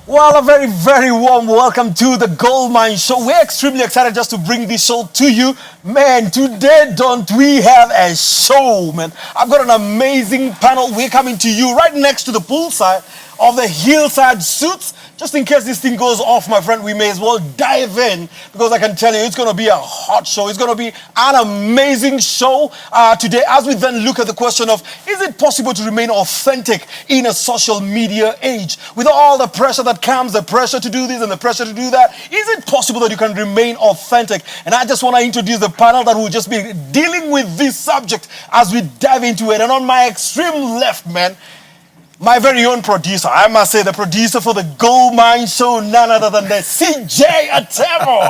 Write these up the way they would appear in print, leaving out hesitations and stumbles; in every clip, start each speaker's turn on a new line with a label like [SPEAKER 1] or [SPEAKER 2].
[SPEAKER 1] Well, a very, very warm welcome to the Goldmine Show. We're extremely excited just to bring this show to you. Man, today don't we have a show, man. I've got an amazing panel. We're coming to you right next to the poolside of the Hillside Suits. Just in case this thing goes off, my friend, we may as well dive in because I can tell you it's going to be a hot show. It's going to be an amazing show today as we then look at the question of, is it possible to remain authentic in a social media age? With all the pressure that comes, the pressure to do this and the pressure to do that, is it possible that you can remain authentic? And I just want to introduce the panel that will just be dealing with this subject as we dive into it. And on my extreme left, man, my very own producer, I must say the producer for the Goldmine Show, none other than the CJ Atemo.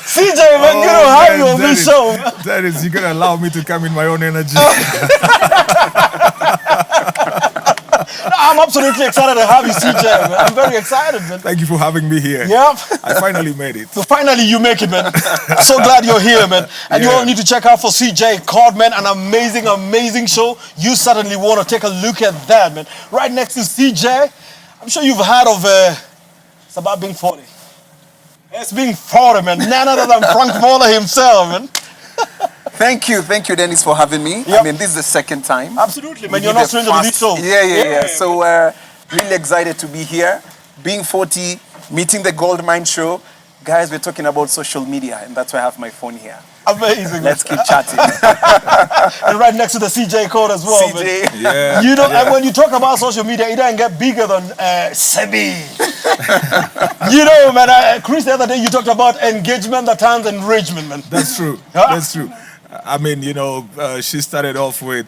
[SPEAKER 1] CJ, man, good to have you on this show.
[SPEAKER 2] That is, you're going to allow me to come in my own energy.
[SPEAKER 1] I'm absolutely excited to have you, CJ, man. I'm very excited, man.
[SPEAKER 2] Thank you for having me here.
[SPEAKER 1] Yep.
[SPEAKER 2] I finally made it.
[SPEAKER 1] So finally you make it, man. So glad you're here, man. And you all need to check out for CJ Koks, man. An amazing, amazing show. You certainly want to take a look at that, man. Right next to CJ, I'm sure you've heard of it's about being 40. It's being 40, man. None other than Frank Molla himself, man.
[SPEAKER 3] Thank you, Dennis, for having me.
[SPEAKER 1] Yep.
[SPEAKER 3] I mean, this is the second time.
[SPEAKER 1] Absolutely, man. You're not stranger to this show.
[SPEAKER 3] Yeah. So really excited to be here. Being 40, meeting the Goldmine Show. Guys, we're talking about social media, and that's why I have my phone here.
[SPEAKER 1] Amazing.
[SPEAKER 3] Let's keep chatting.
[SPEAKER 1] And right next to the CJ Koks as well,
[SPEAKER 3] CJ.
[SPEAKER 1] man.
[SPEAKER 2] Yeah.
[SPEAKER 1] You know, and when you talk about social media, it doesn't get bigger than Cebbie. You know, man, Chris, the other day you talked about engagement that turns enragement, man.
[SPEAKER 2] That's true. That's true. I mean, you know, she started off with,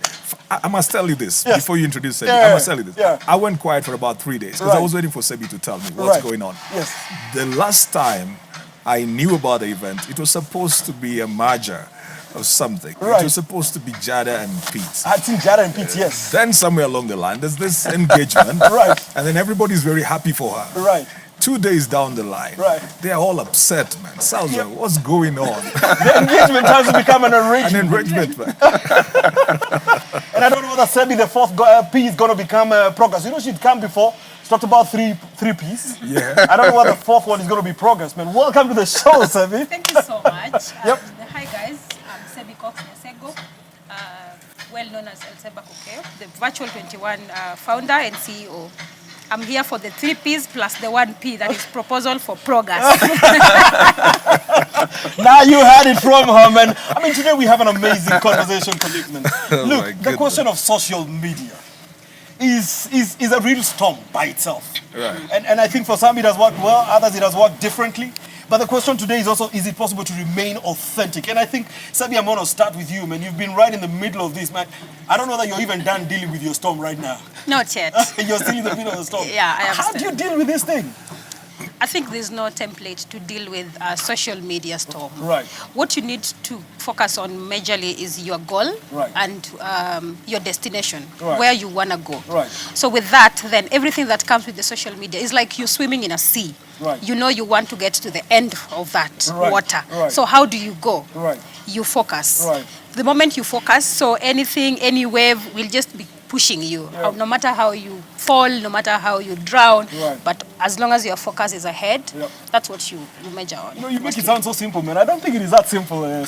[SPEAKER 2] I must tell you this, before you introduce Cebbie, I must tell you this.
[SPEAKER 1] Yeah.
[SPEAKER 2] I went quiet for about 3 days because I was waiting for Cebbie to tell me what's going on.
[SPEAKER 1] Yes.
[SPEAKER 2] The last time I knew about the event, it was supposed to be a merger of something.
[SPEAKER 1] Right.
[SPEAKER 2] It was supposed to be Jada and Pete.
[SPEAKER 1] I think Jada and Pete, yes.
[SPEAKER 2] Then somewhere along the line, there's this engagement.
[SPEAKER 1] Right.
[SPEAKER 2] And then everybody's very happy for her.
[SPEAKER 1] Right.
[SPEAKER 2] 2 days down the line, they're all upset, man. Sounds like, what's going on?
[SPEAKER 1] The engagement has to become an arrangement.
[SPEAKER 2] An enragement, man.
[SPEAKER 1] And I don't know whether Cebbie, the fourth P, is going to become progress. You know, she'd come before. She talked about three P's.
[SPEAKER 2] Yeah.
[SPEAKER 1] I don't know whether the fourth one is going to be progress, man. Welcome to the show, Cebbie.
[SPEAKER 4] Thank you so much.
[SPEAKER 1] Yep.
[SPEAKER 4] Hi, guys. I'm Cebbie Koks, well known as Cebbie Koks, the Virtual 21 founder and CEO. I'm here for the 3 P's plus the 1 P, that is proposal for progress.
[SPEAKER 1] Now you heard it from her, man. I mean, today we have an amazing conversation, colleagues, man. Look, the question of social media is a real storm by itself.
[SPEAKER 2] Right.
[SPEAKER 1] And I think for some it has worked well, others it has worked differently. But the question today is also, is it possible to remain authentic? And I think, Cebbie, I'm going to start with you, man. You've been right in the middle of this, man. I don't know that you're even done dealing with your storm right now.
[SPEAKER 4] Not yet.
[SPEAKER 1] You're still in the middle of the storm.
[SPEAKER 4] Yeah, I am.
[SPEAKER 1] How do you deal with this thing?
[SPEAKER 4] I think there's no template to deal with a social media storm.
[SPEAKER 1] Right.
[SPEAKER 4] What you need to focus on majorly is your goal and your destination, where you want to go.
[SPEAKER 1] Right.
[SPEAKER 4] So with that, then everything that comes with the social media is like you're swimming in a sea.
[SPEAKER 1] Right.
[SPEAKER 4] You know you want to get to the end of that water.
[SPEAKER 1] Right.
[SPEAKER 4] So how do you go?
[SPEAKER 1] Right.
[SPEAKER 4] You focus.
[SPEAKER 1] Right.
[SPEAKER 4] The moment you focus, so anything, any wave will just be pushing you. No matter how you fall, no matter how you drown, but as long as your focus is ahead, that's what you measure on.
[SPEAKER 1] You know, you make it sound so simple, man. I don't think it is that simple.
[SPEAKER 4] But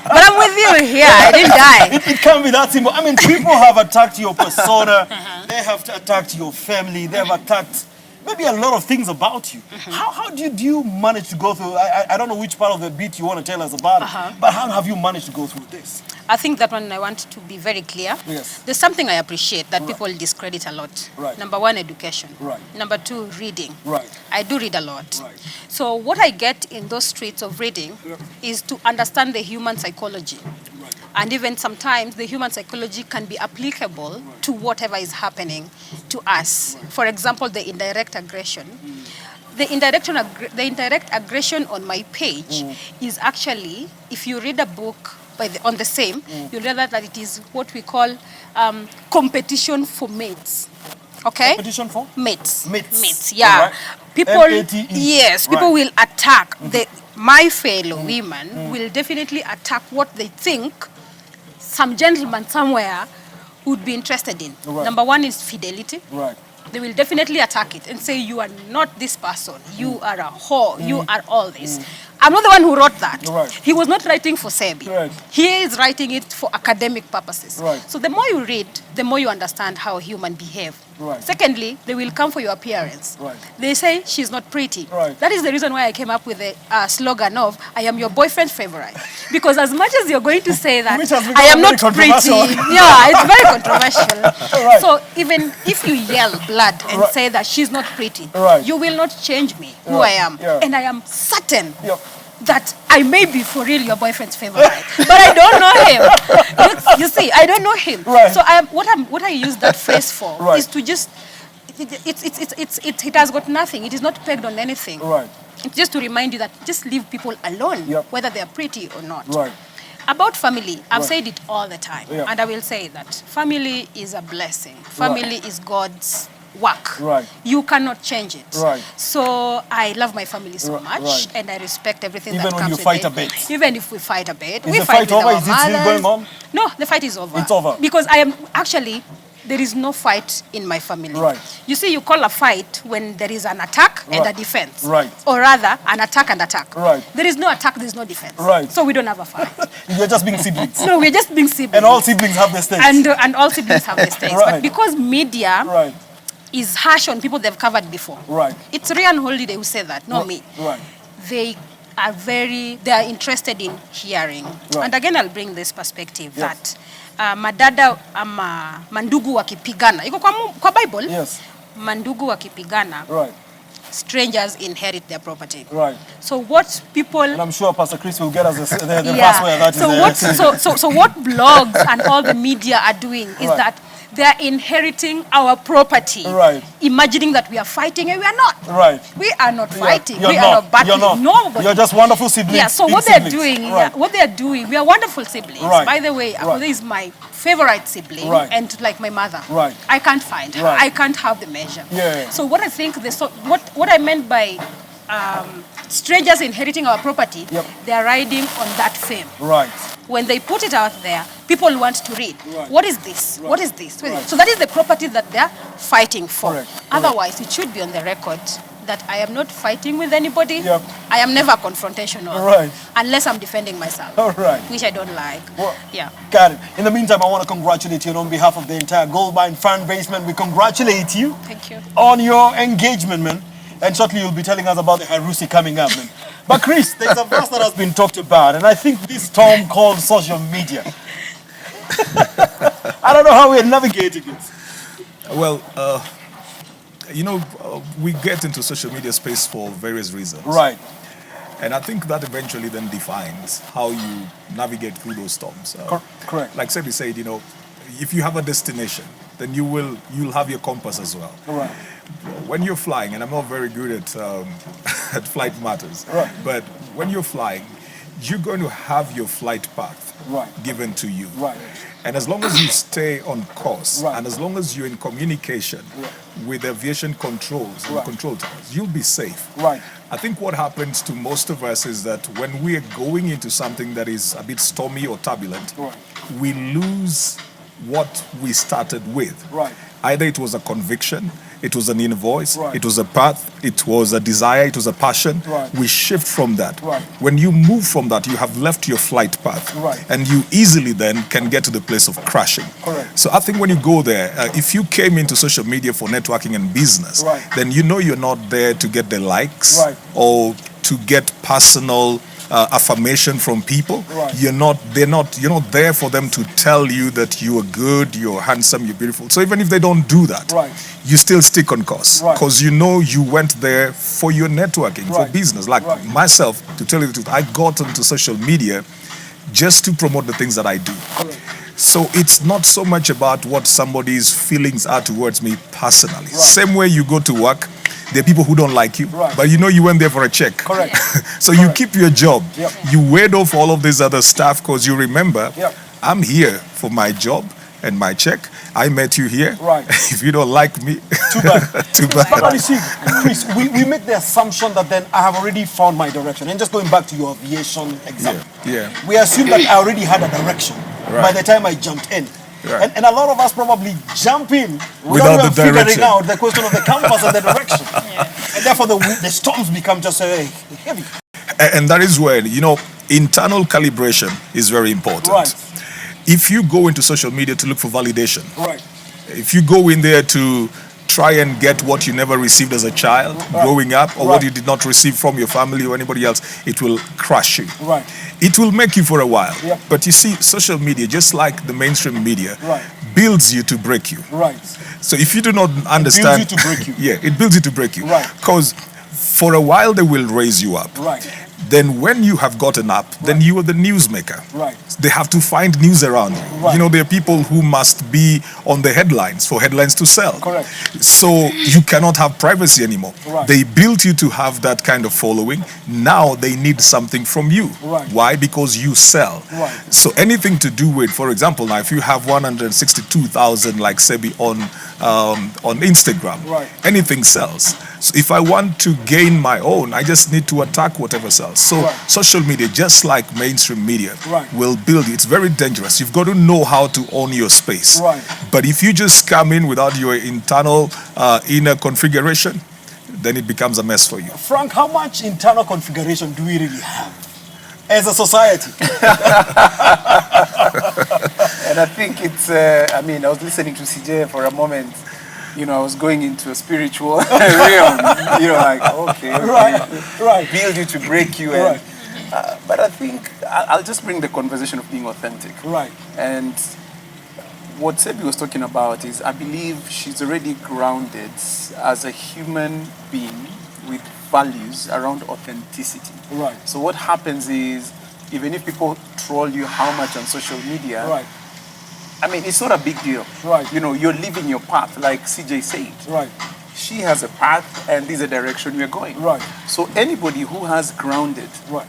[SPEAKER 4] I'm with you here. I didn't die.
[SPEAKER 1] It can't be that simple. I mean, people have attacked your persona. They have attacked your family. They have attacked maybe a lot of things about you. How do you manage to go through? I don't know which part of the beat you want to tell us about it, but how have you managed to go through this?
[SPEAKER 4] I think that one I want to be very clear.
[SPEAKER 1] Yes.
[SPEAKER 4] There's something I appreciate that people discredit a lot.
[SPEAKER 1] Right.
[SPEAKER 4] Number 1, education.
[SPEAKER 1] Right.
[SPEAKER 4] Number 2, reading.
[SPEAKER 1] Right.
[SPEAKER 4] I do read a lot.
[SPEAKER 1] Right.
[SPEAKER 4] So what I get in those streets of reading is to understand the human psychology.
[SPEAKER 1] Right.
[SPEAKER 4] And even sometimes the human psychology can be applicable to whatever is happening to us. For example, the indirect aggression. The indirect aggression on my page is actually, if you read a book on the same, you'll realize that it is what we call competition for mates. Okay?
[SPEAKER 1] Competition for?
[SPEAKER 4] Mates.
[SPEAKER 1] Mates.
[SPEAKER 4] Yeah.
[SPEAKER 1] Right.
[SPEAKER 4] People,
[SPEAKER 1] M-A-T-E.
[SPEAKER 4] yes, people will attack. My fellow women will definitely attack what they think some gentleman somewhere would be interested in.
[SPEAKER 1] Right.
[SPEAKER 4] Number 1 is fidelity.
[SPEAKER 1] Right.
[SPEAKER 4] they will definitely attack it and say, you are not this person, you are a whore, you are all this. I'm not the one who wrote that.
[SPEAKER 1] Right.
[SPEAKER 4] He was not writing for Cebbie.
[SPEAKER 1] Right.
[SPEAKER 4] He is writing it for academic purposes.
[SPEAKER 1] Right.
[SPEAKER 4] So the more you read, the more you understand how humans behave.
[SPEAKER 1] Right.
[SPEAKER 4] Secondly, they will come for your appearance.
[SPEAKER 1] Right.
[SPEAKER 4] They say she's not pretty.
[SPEAKER 1] Right.
[SPEAKER 4] That is the reason why I came up with the slogan of, I am your boyfriend's favorite. Because as much as you're going to say that,
[SPEAKER 1] Which has become
[SPEAKER 4] I am
[SPEAKER 1] very
[SPEAKER 4] not pretty.
[SPEAKER 1] controversial.
[SPEAKER 4] Yeah, it's very controversial.
[SPEAKER 1] Right.
[SPEAKER 4] So even if you yell blood and
[SPEAKER 1] Right.
[SPEAKER 4] say that she's not pretty,
[SPEAKER 1] Right.
[SPEAKER 4] you will not change me, who
[SPEAKER 1] Right.
[SPEAKER 4] I am.
[SPEAKER 1] Yeah.
[SPEAKER 4] And I am certain
[SPEAKER 1] Yep.
[SPEAKER 4] that I may be for real your boyfriend's favorite, but I don't know him. You see, I don't know him.
[SPEAKER 1] Right.
[SPEAKER 4] So what I use that phrase for
[SPEAKER 1] Right.
[SPEAKER 4] is to just it has got nothing. It is not pegged on anything.
[SPEAKER 1] Right.
[SPEAKER 4] It's just to remind you that just leave people alone,
[SPEAKER 1] Yep.
[SPEAKER 4] whether they are pretty or not.
[SPEAKER 1] Right.
[SPEAKER 4] About family, I've
[SPEAKER 1] Right.
[SPEAKER 4] said it all the time,
[SPEAKER 1] Yeah.
[SPEAKER 4] and I will say that family is a blessing. Family is God's work.
[SPEAKER 1] Right.
[SPEAKER 4] You cannot change it.
[SPEAKER 1] Right.
[SPEAKER 4] So I love my family so much,
[SPEAKER 1] Right.
[SPEAKER 4] and I respect everything
[SPEAKER 1] Even
[SPEAKER 4] that
[SPEAKER 1] when
[SPEAKER 4] comes
[SPEAKER 1] you
[SPEAKER 4] with
[SPEAKER 1] fight
[SPEAKER 4] it.
[SPEAKER 1] a bit?
[SPEAKER 4] Even if we fight a bit,
[SPEAKER 1] Is
[SPEAKER 4] we
[SPEAKER 1] the
[SPEAKER 4] fight
[SPEAKER 1] fight
[SPEAKER 4] with
[SPEAKER 1] over?
[SPEAKER 4] our
[SPEAKER 1] Is it still
[SPEAKER 4] mothers.
[SPEAKER 1] going on?
[SPEAKER 4] No, the fight is over.
[SPEAKER 1] It's over.
[SPEAKER 4] Because I am actually. There is no fight in my family.
[SPEAKER 1] Right.
[SPEAKER 4] You see, you call a fight when there is an attack and a
[SPEAKER 1] Right.
[SPEAKER 4] defense.
[SPEAKER 1] Right.
[SPEAKER 4] Or rather, an attack and attack.
[SPEAKER 1] Right.
[SPEAKER 4] There is no attack, there is no defense.
[SPEAKER 1] Right.
[SPEAKER 4] So we don't have a fight.
[SPEAKER 1] You're just being siblings.
[SPEAKER 4] No, we're just being siblings.
[SPEAKER 1] And all siblings have mistakes.
[SPEAKER 4] And all siblings have mistakes.
[SPEAKER 1] Right.
[SPEAKER 4] But because media
[SPEAKER 1] Right.
[SPEAKER 4] is harsh on people they've covered before.
[SPEAKER 1] Right.
[SPEAKER 4] It's Ryan Holiday who said that, not me.
[SPEAKER 1] Right.
[SPEAKER 4] They are interested in hearing.
[SPEAKER 1] Right.
[SPEAKER 4] And again, I'll bring this perspective
[SPEAKER 1] Yes.
[SPEAKER 4] that madada ama mandugu wakipigana. Iko kwa Bible.
[SPEAKER 1] Yes.
[SPEAKER 4] Mandugu wakipigana.
[SPEAKER 1] Right.
[SPEAKER 4] Strangers inherit their property.
[SPEAKER 1] Right.
[SPEAKER 4] So what people
[SPEAKER 1] And I'm sure Pastor Chris will get us the verse where
[SPEAKER 4] yeah.
[SPEAKER 1] that
[SPEAKER 4] So what blogs and all the media are doing is
[SPEAKER 1] Right.
[SPEAKER 4] that they're inheriting our property.
[SPEAKER 1] Right.
[SPEAKER 4] Imagining that we are fighting and we are not.
[SPEAKER 1] Right.
[SPEAKER 4] We are not fighting.
[SPEAKER 1] You're
[SPEAKER 4] We
[SPEAKER 1] not.
[SPEAKER 4] are not battling.
[SPEAKER 1] You're not.
[SPEAKER 4] Nobody.
[SPEAKER 1] You're just wonderful siblings.
[SPEAKER 4] Yeah, so
[SPEAKER 1] big
[SPEAKER 4] what they're
[SPEAKER 1] siblings.
[SPEAKER 4] doing,
[SPEAKER 1] Right.
[SPEAKER 4] we are wonderful siblings.
[SPEAKER 1] Right.
[SPEAKER 4] By the way,
[SPEAKER 1] Right.
[SPEAKER 4] Akoda is my favorite sibling,
[SPEAKER 1] Right.
[SPEAKER 4] and like my mother.
[SPEAKER 1] Right.
[SPEAKER 4] I can't find her.
[SPEAKER 1] Right.
[SPEAKER 4] I can't have the measure.
[SPEAKER 1] Yeah.
[SPEAKER 4] So what I think, what I meant by strangers inheriting our property,
[SPEAKER 1] Yep.
[SPEAKER 4] they are riding on that fame.
[SPEAKER 1] Right.
[SPEAKER 4] When they put it out there, people want to read.
[SPEAKER 1] Right.
[SPEAKER 4] What is this?
[SPEAKER 1] Right.
[SPEAKER 4] What is this? What is
[SPEAKER 1] Right.
[SPEAKER 4] it? So that is the property that they're fighting for.
[SPEAKER 1] Correct.
[SPEAKER 4] Otherwise, it should be on the record that I am not fighting with anybody.
[SPEAKER 1] Yep.
[SPEAKER 4] I am never confrontational.
[SPEAKER 1] Right.
[SPEAKER 4] Unless I'm defending myself.
[SPEAKER 1] All right.
[SPEAKER 4] Which I don't like.
[SPEAKER 1] Well,
[SPEAKER 4] Yeah.
[SPEAKER 1] Got it. In the meantime, I want to congratulate you on behalf of the entire Goldmine fan base, man. We congratulate you
[SPEAKER 4] Thank you.
[SPEAKER 1] on your engagement, man. And shortly you'll be telling us about the Harusi coming up, man. But Chris, there's a verse that has been talked about, and I think this storm called social media. I don't know how we're navigating it.
[SPEAKER 2] Well, we get into social media space for various reasons.
[SPEAKER 1] Right.
[SPEAKER 2] And I think that eventually then defines how you navigate through those storms.
[SPEAKER 1] Correct.
[SPEAKER 2] Like Cebbie said, if you have a destination, then you'll have your compass as well.
[SPEAKER 1] Right.
[SPEAKER 2] When you're flying, and I'm not very good at at flight matters,
[SPEAKER 1] Right.
[SPEAKER 2] but when you're flying, you're going to have your flight path
[SPEAKER 1] Right.
[SPEAKER 2] given to you.
[SPEAKER 1] Right.
[SPEAKER 2] And as long as you stay on course,
[SPEAKER 1] Right.
[SPEAKER 2] and as long as you're in communication with aviation controls and
[SPEAKER 1] Right.
[SPEAKER 2] control towers, you'll be safe.
[SPEAKER 1] Right.
[SPEAKER 2] I think what happens to most of us is that when we are going into something that is a bit stormy or turbulent,
[SPEAKER 1] Right.
[SPEAKER 2] we lose what we started with.
[SPEAKER 1] Right.
[SPEAKER 2] Either it was a conviction, it was an inner voice,
[SPEAKER 1] Right.
[SPEAKER 2] it was a path, it was a desire, it was a passion.
[SPEAKER 1] Right.
[SPEAKER 2] We shift from that.
[SPEAKER 1] Right.
[SPEAKER 2] When you move from that, you have left your flight path.
[SPEAKER 1] Right.
[SPEAKER 2] And you easily then can get to the place of crashing.
[SPEAKER 1] Correct.
[SPEAKER 2] So I think when you go there, if you came into social media for networking and business,
[SPEAKER 1] Right.
[SPEAKER 2] then you're not there to get the likes
[SPEAKER 1] Right.
[SPEAKER 2] or to get personal affirmation from people.
[SPEAKER 1] Right.
[SPEAKER 2] You're not there for them to tell you that you are good, you're handsome, you're beautiful. So even if they don't do that,
[SPEAKER 1] Right.
[SPEAKER 2] you still stick on course
[SPEAKER 1] Right.
[SPEAKER 2] because you went there for your networking, for
[SPEAKER 1] Right.
[SPEAKER 2] business. Like
[SPEAKER 1] Right.
[SPEAKER 2] myself, to tell you the truth, I got into social media just to promote the things that I do.
[SPEAKER 1] Correct.
[SPEAKER 2] So it's not so much about what somebody's feelings are towards me personally.
[SPEAKER 1] Right.
[SPEAKER 2] Same way you go to work, there are people who don't like you,
[SPEAKER 1] Right.
[SPEAKER 2] but you went there for a check.
[SPEAKER 1] Correct.
[SPEAKER 2] So you keep your job.
[SPEAKER 1] Yep.
[SPEAKER 2] You wait off all of this other stuff because you remember,
[SPEAKER 1] Yep.
[SPEAKER 2] I'm here for my job and my check. I met you here.
[SPEAKER 1] Right.
[SPEAKER 2] If you don't like me,
[SPEAKER 1] Too bad.
[SPEAKER 2] too bad.
[SPEAKER 1] But you see, Chris, we make the assumption that then I have already found my direction. And just going back to your aviation example,
[SPEAKER 2] Yeah.
[SPEAKER 1] we assume that I already had a direction by
[SPEAKER 2] Right.
[SPEAKER 1] the time I jumped in.
[SPEAKER 2] Right.
[SPEAKER 1] And a lot of us probably jump in
[SPEAKER 2] Without the
[SPEAKER 1] even figuring
[SPEAKER 2] direction.
[SPEAKER 1] out the question of the compass and the direction. And therefore the storms become just heavy.
[SPEAKER 2] And that is where, internal calibration is very important.
[SPEAKER 1] Right.
[SPEAKER 2] If you go into social media to look for validation,
[SPEAKER 1] Right.
[SPEAKER 2] if you go in there to try and get what you never received as a child growing up, or what you did not receive from your family or anybody else, it will crush you.
[SPEAKER 1] Right.
[SPEAKER 2] It will make you for a while.
[SPEAKER 1] Yep.
[SPEAKER 2] But you see, social media, just like the mainstream media,
[SPEAKER 1] Right.
[SPEAKER 2] builds you to break you.
[SPEAKER 1] Right.
[SPEAKER 2] So if you do not understand...
[SPEAKER 1] It builds you to break you.
[SPEAKER 2] Yeah, it builds you to break you.
[SPEAKER 1] Right.
[SPEAKER 2] Because for a while they will raise you up.
[SPEAKER 1] Right.
[SPEAKER 2] Then when you have gotten up, then you are the newsmaker.
[SPEAKER 1] Right.
[SPEAKER 2] They have to find news around you.
[SPEAKER 1] Right.
[SPEAKER 2] There are people who must be on the headlines for headlines to sell.
[SPEAKER 1] Correct.
[SPEAKER 2] So you cannot have privacy anymore.
[SPEAKER 1] Right.
[SPEAKER 2] They built you to have that kind of following. Now they need something from you.
[SPEAKER 1] Right.
[SPEAKER 2] Why? Because you sell.
[SPEAKER 1] Right.
[SPEAKER 2] So anything to do with, for example, now if you have 162,000 like Cebbie on Instagram,
[SPEAKER 1] Right.
[SPEAKER 2] anything sells. So if I want to gain my own, I just need to attack whatever sells. So
[SPEAKER 1] Right.
[SPEAKER 2] social media, just like mainstream media,
[SPEAKER 1] Right.
[SPEAKER 2] will build you. It's very dangerous. You've got to know how to own your space.
[SPEAKER 1] Right.
[SPEAKER 2] But if you just come in without your internal inner configuration, then it becomes a mess for you.
[SPEAKER 1] Frank, how much internal configuration do we really have as a society?
[SPEAKER 3] And I think it's, I was listening to CJ for a moment. I was going into a spiritual realm. Okay.
[SPEAKER 1] Right.
[SPEAKER 3] Build you to break you.
[SPEAKER 1] Right.
[SPEAKER 3] But I think I'll just bring the conversation of being authentic.
[SPEAKER 1] Right.
[SPEAKER 3] And what Cebbie was talking about is, I believe she's already grounded as a human being with values around authenticity.
[SPEAKER 1] Right.
[SPEAKER 3] So what happens is, even if people troll you how much on social media,
[SPEAKER 1] Right.
[SPEAKER 3] It's not a big deal.
[SPEAKER 1] Right.
[SPEAKER 3] You're living your path, like CJ said.
[SPEAKER 1] Right.
[SPEAKER 3] She has a path, and this is a direction we're going.
[SPEAKER 1] Right.
[SPEAKER 3] So anybody who has grounded
[SPEAKER 1] Right.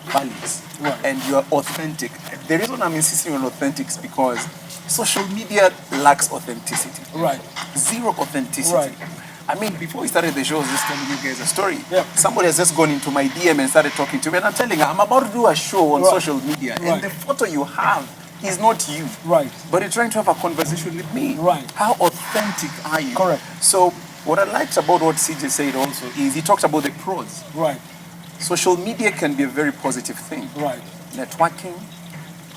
[SPEAKER 3] values,
[SPEAKER 1] Right.
[SPEAKER 3] and you are authentic. The reason I'm insisting on authentic is because social media lacks authenticity.
[SPEAKER 1] Right.
[SPEAKER 3] Zero authenticity.
[SPEAKER 1] Right.
[SPEAKER 3] Before we started the show, I was just telling you guys a story.
[SPEAKER 1] Yeah.
[SPEAKER 3] Somebody has just gone into my DM and started talking to me, and I'm telling her, I'm about to do a show on
[SPEAKER 1] Right.
[SPEAKER 3] social media,
[SPEAKER 1] Right.
[SPEAKER 3] and the photo you have is not you.
[SPEAKER 1] Right.
[SPEAKER 3] But you're trying to have a conversation with me.
[SPEAKER 1] Right.
[SPEAKER 3] How authentic are you?
[SPEAKER 1] Correct.
[SPEAKER 3] So what I liked about what CJ said also is he talked about the pros.
[SPEAKER 1] Right.
[SPEAKER 3] Social media can be a very positive thing.
[SPEAKER 1] Right.
[SPEAKER 3] Networking,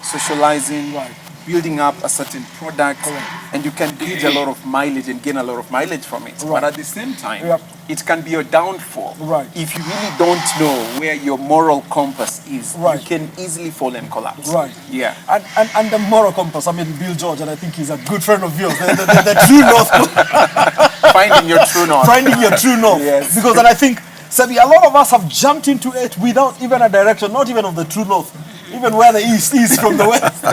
[SPEAKER 3] socializing,
[SPEAKER 1] Right.
[SPEAKER 3] building up a certain product,
[SPEAKER 1] Correct.
[SPEAKER 3] and you can build a lot of mileage and gain a lot of mileage from it.
[SPEAKER 1] Right.
[SPEAKER 3] But at the same time,
[SPEAKER 1] Yep.
[SPEAKER 3] it can be your downfall.
[SPEAKER 1] Right.
[SPEAKER 3] If you really don't know where your moral compass is,
[SPEAKER 1] Right.
[SPEAKER 3] you can easily fall and collapse.
[SPEAKER 1] Right.
[SPEAKER 3] Yeah.
[SPEAKER 1] And the moral compass, Bill George, and I think he's a good friend of yours. The true north.
[SPEAKER 3] Finding your true north.
[SPEAKER 1] Finding your true north.
[SPEAKER 3] Yes.
[SPEAKER 1] Because then I think, Cebbie, a lot of us have jumped into it without even a direction, not even of the true north, even where the east is from the west.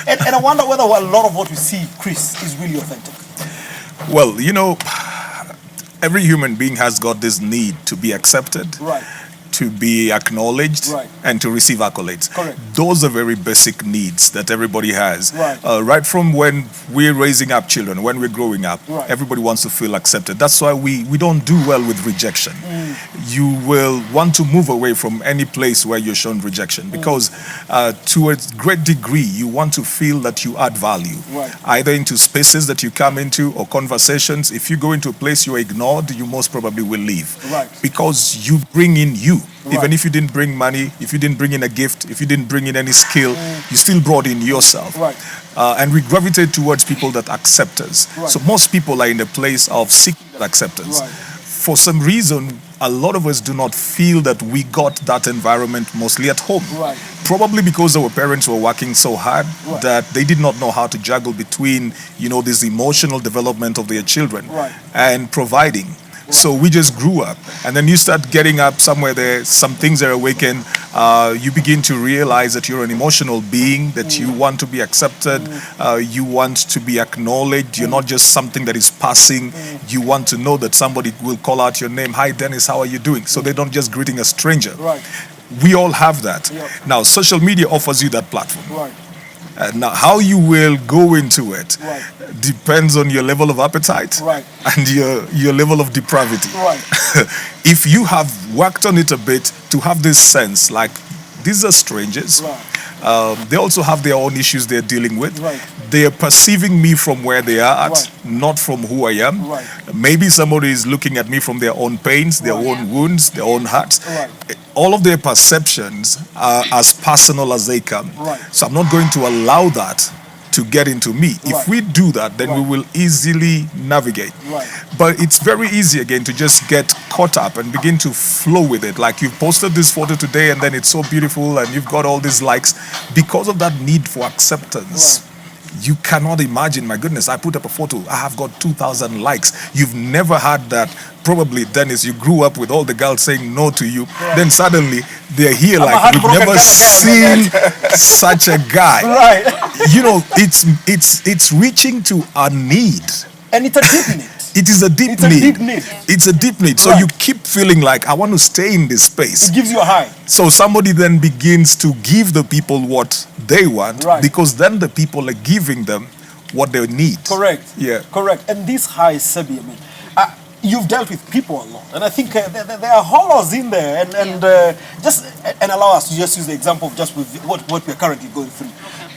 [SPEAKER 1] and I wonder whether a lot of what we see, Chris, is really authentic.
[SPEAKER 2] Well, every human being has got this need to be accepted,
[SPEAKER 1] Right.
[SPEAKER 2] to be acknowledged,
[SPEAKER 1] Right.
[SPEAKER 2] and to receive accolades.
[SPEAKER 1] Correct.
[SPEAKER 2] Those are very basic needs that everybody has.
[SPEAKER 1] Right.
[SPEAKER 2] Right from when we're raising up children, when we're growing up,
[SPEAKER 1] Right.
[SPEAKER 2] everybody wants to feel accepted. That's why we don't do well with rejection.
[SPEAKER 1] Mm.
[SPEAKER 2] You will want to move away from any place where you're shown rejection because to a great degree, you want to feel that you add value,
[SPEAKER 1] Right.
[SPEAKER 2] either into spaces that you come into or conversations. If you go into a place you're ignored, you most probably will leave.
[SPEAKER 1] Right.
[SPEAKER 2] Because you bring in you.
[SPEAKER 1] Right.
[SPEAKER 2] Even if you didn't bring money, if you didn't bring in a gift, if you didn't bring in any skill, you still brought in yourself.
[SPEAKER 1] Right.
[SPEAKER 2] And we gravitate towards people that accept us.
[SPEAKER 1] Right.
[SPEAKER 2] So most people are in a place of seeking that acceptance.
[SPEAKER 1] Right.
[SPEAKER 2] For some reason, a lot of us do not feel that we got that environment mostly at home.
[SPEAKER 1] Right.
[SPEAKER 2] Probably because our parents were working so hard
[SPEAKER 1] Right.
[SPEAKER 2] that they did not know how to juggle between, this emotional development of their children
[SPEAKER 1] Right.
[SPEAKER 2] and providing. So we just grew up, and then you start getting up somewhere there, some things are awakened, you begin to realize that you're an emotional being, that you want to be accepted, you want to be acknowledged, you're not just something that is passing, you want to know that somebody will call out your name, hi Dennis, how are you doing? So they're not just greeting a stranger.
[SPEAKER 1] Right.
[SPEAKER 2] We all have that.
[SPEAKER 1] Yep.
[SPEAKER 2] Now, social media offers you that platform.
[SPEAKER 1] Right.
[SPEAKER 2] Now, how you will go into it
[SPEAKER 1] Right.
[SPEAKER 2] depends on your level of appetite
[SPEAKER 1] Right.
[SPEAKER 2] and your level of depravity.
[SPEAKER 1] Right.
[SPEAKER 2] If you have worked on it a bit to have this sense like these are strangers,
[SPEAKER 1] Right.
[SPEAKER 2] They also have their own issues they're dealing with.
[SPEAKER 1] Right.
[SPEAKER 2] They are perceiving me from where they are at,
[SPEAKER 1] Right.
[SPEAKER 2] not from who I am.
[SPEAKER 1] Right.
[SPEAKER 2] Maybe somebody is looking at me from their own pains, their
[SPEAKER 1] Right.
[SPEAKER 2] own wounds, their own hurts.
[SPEAKER 1] Right.
[SPEAKER 2] All of their perceptions are as personal as they come.
[SPEAKER 1] Right.
[SPEAKER 2] So I'm not going to allow that to get into me.
[SPEAKER 1] Right.
[SPEAKER 2] If we do that, then we
[SPEAKER 1] Right.
[SPEAKER 2] will easily navigate.
[SPEAKER 1] Right.
[SPEAKER 2] But it's very easy again to just get caught up and begin to flow with it. Like you've posted this photo today and then it's so beautiful and you've got all these likes. Because of that need for acceptance, you cannot imagine, my goodness, I put up a photo, I have got 2,000 likes. You've never had that. Probably, Dennis, you grew up with all the girls saying no to you. Then suddenly they're here
[SPEAKER 1] I'm a
[SPEAKER 2] like you've
[SPEAKER 1] heartbroken
[SPEAKER 2] never
[SPEAKER 1] kind of
[SPEAKER 2] seen such a guy.
[SPEAKER 1] Right.
[SPEAKER 2] You know, it's reaching to a need.
[SPEAKER 1] And it's a deep need.
[SPEAKER 2] It is a deep
[SPEAKER 1] It's a
[SPEAKER 2] need.
[SPEAKER 1] deep need.
[SPEAKER 2] It's a deep need. So
[SPEAKER 1] Right.
[SPEAKER 2] you keep feeling like, I want to stay in this space.
[SPEAKER 1] It gives you a high.
[SPEAKER 2] So somebody then begins to give the people what they want,
[SPEAKER 1] Right.
[SPEAKER 2] because then the people are giving them what they need.
[SPEAKER 1] Correct.
[SPEAKER 2] Yeah.
[SPEAKER 1] Correct. And this high, Cebbie, I mean, you've dealt with people a lot, and I think there are horrors in there, and and allow us to just use the example of just with what we're currently going through.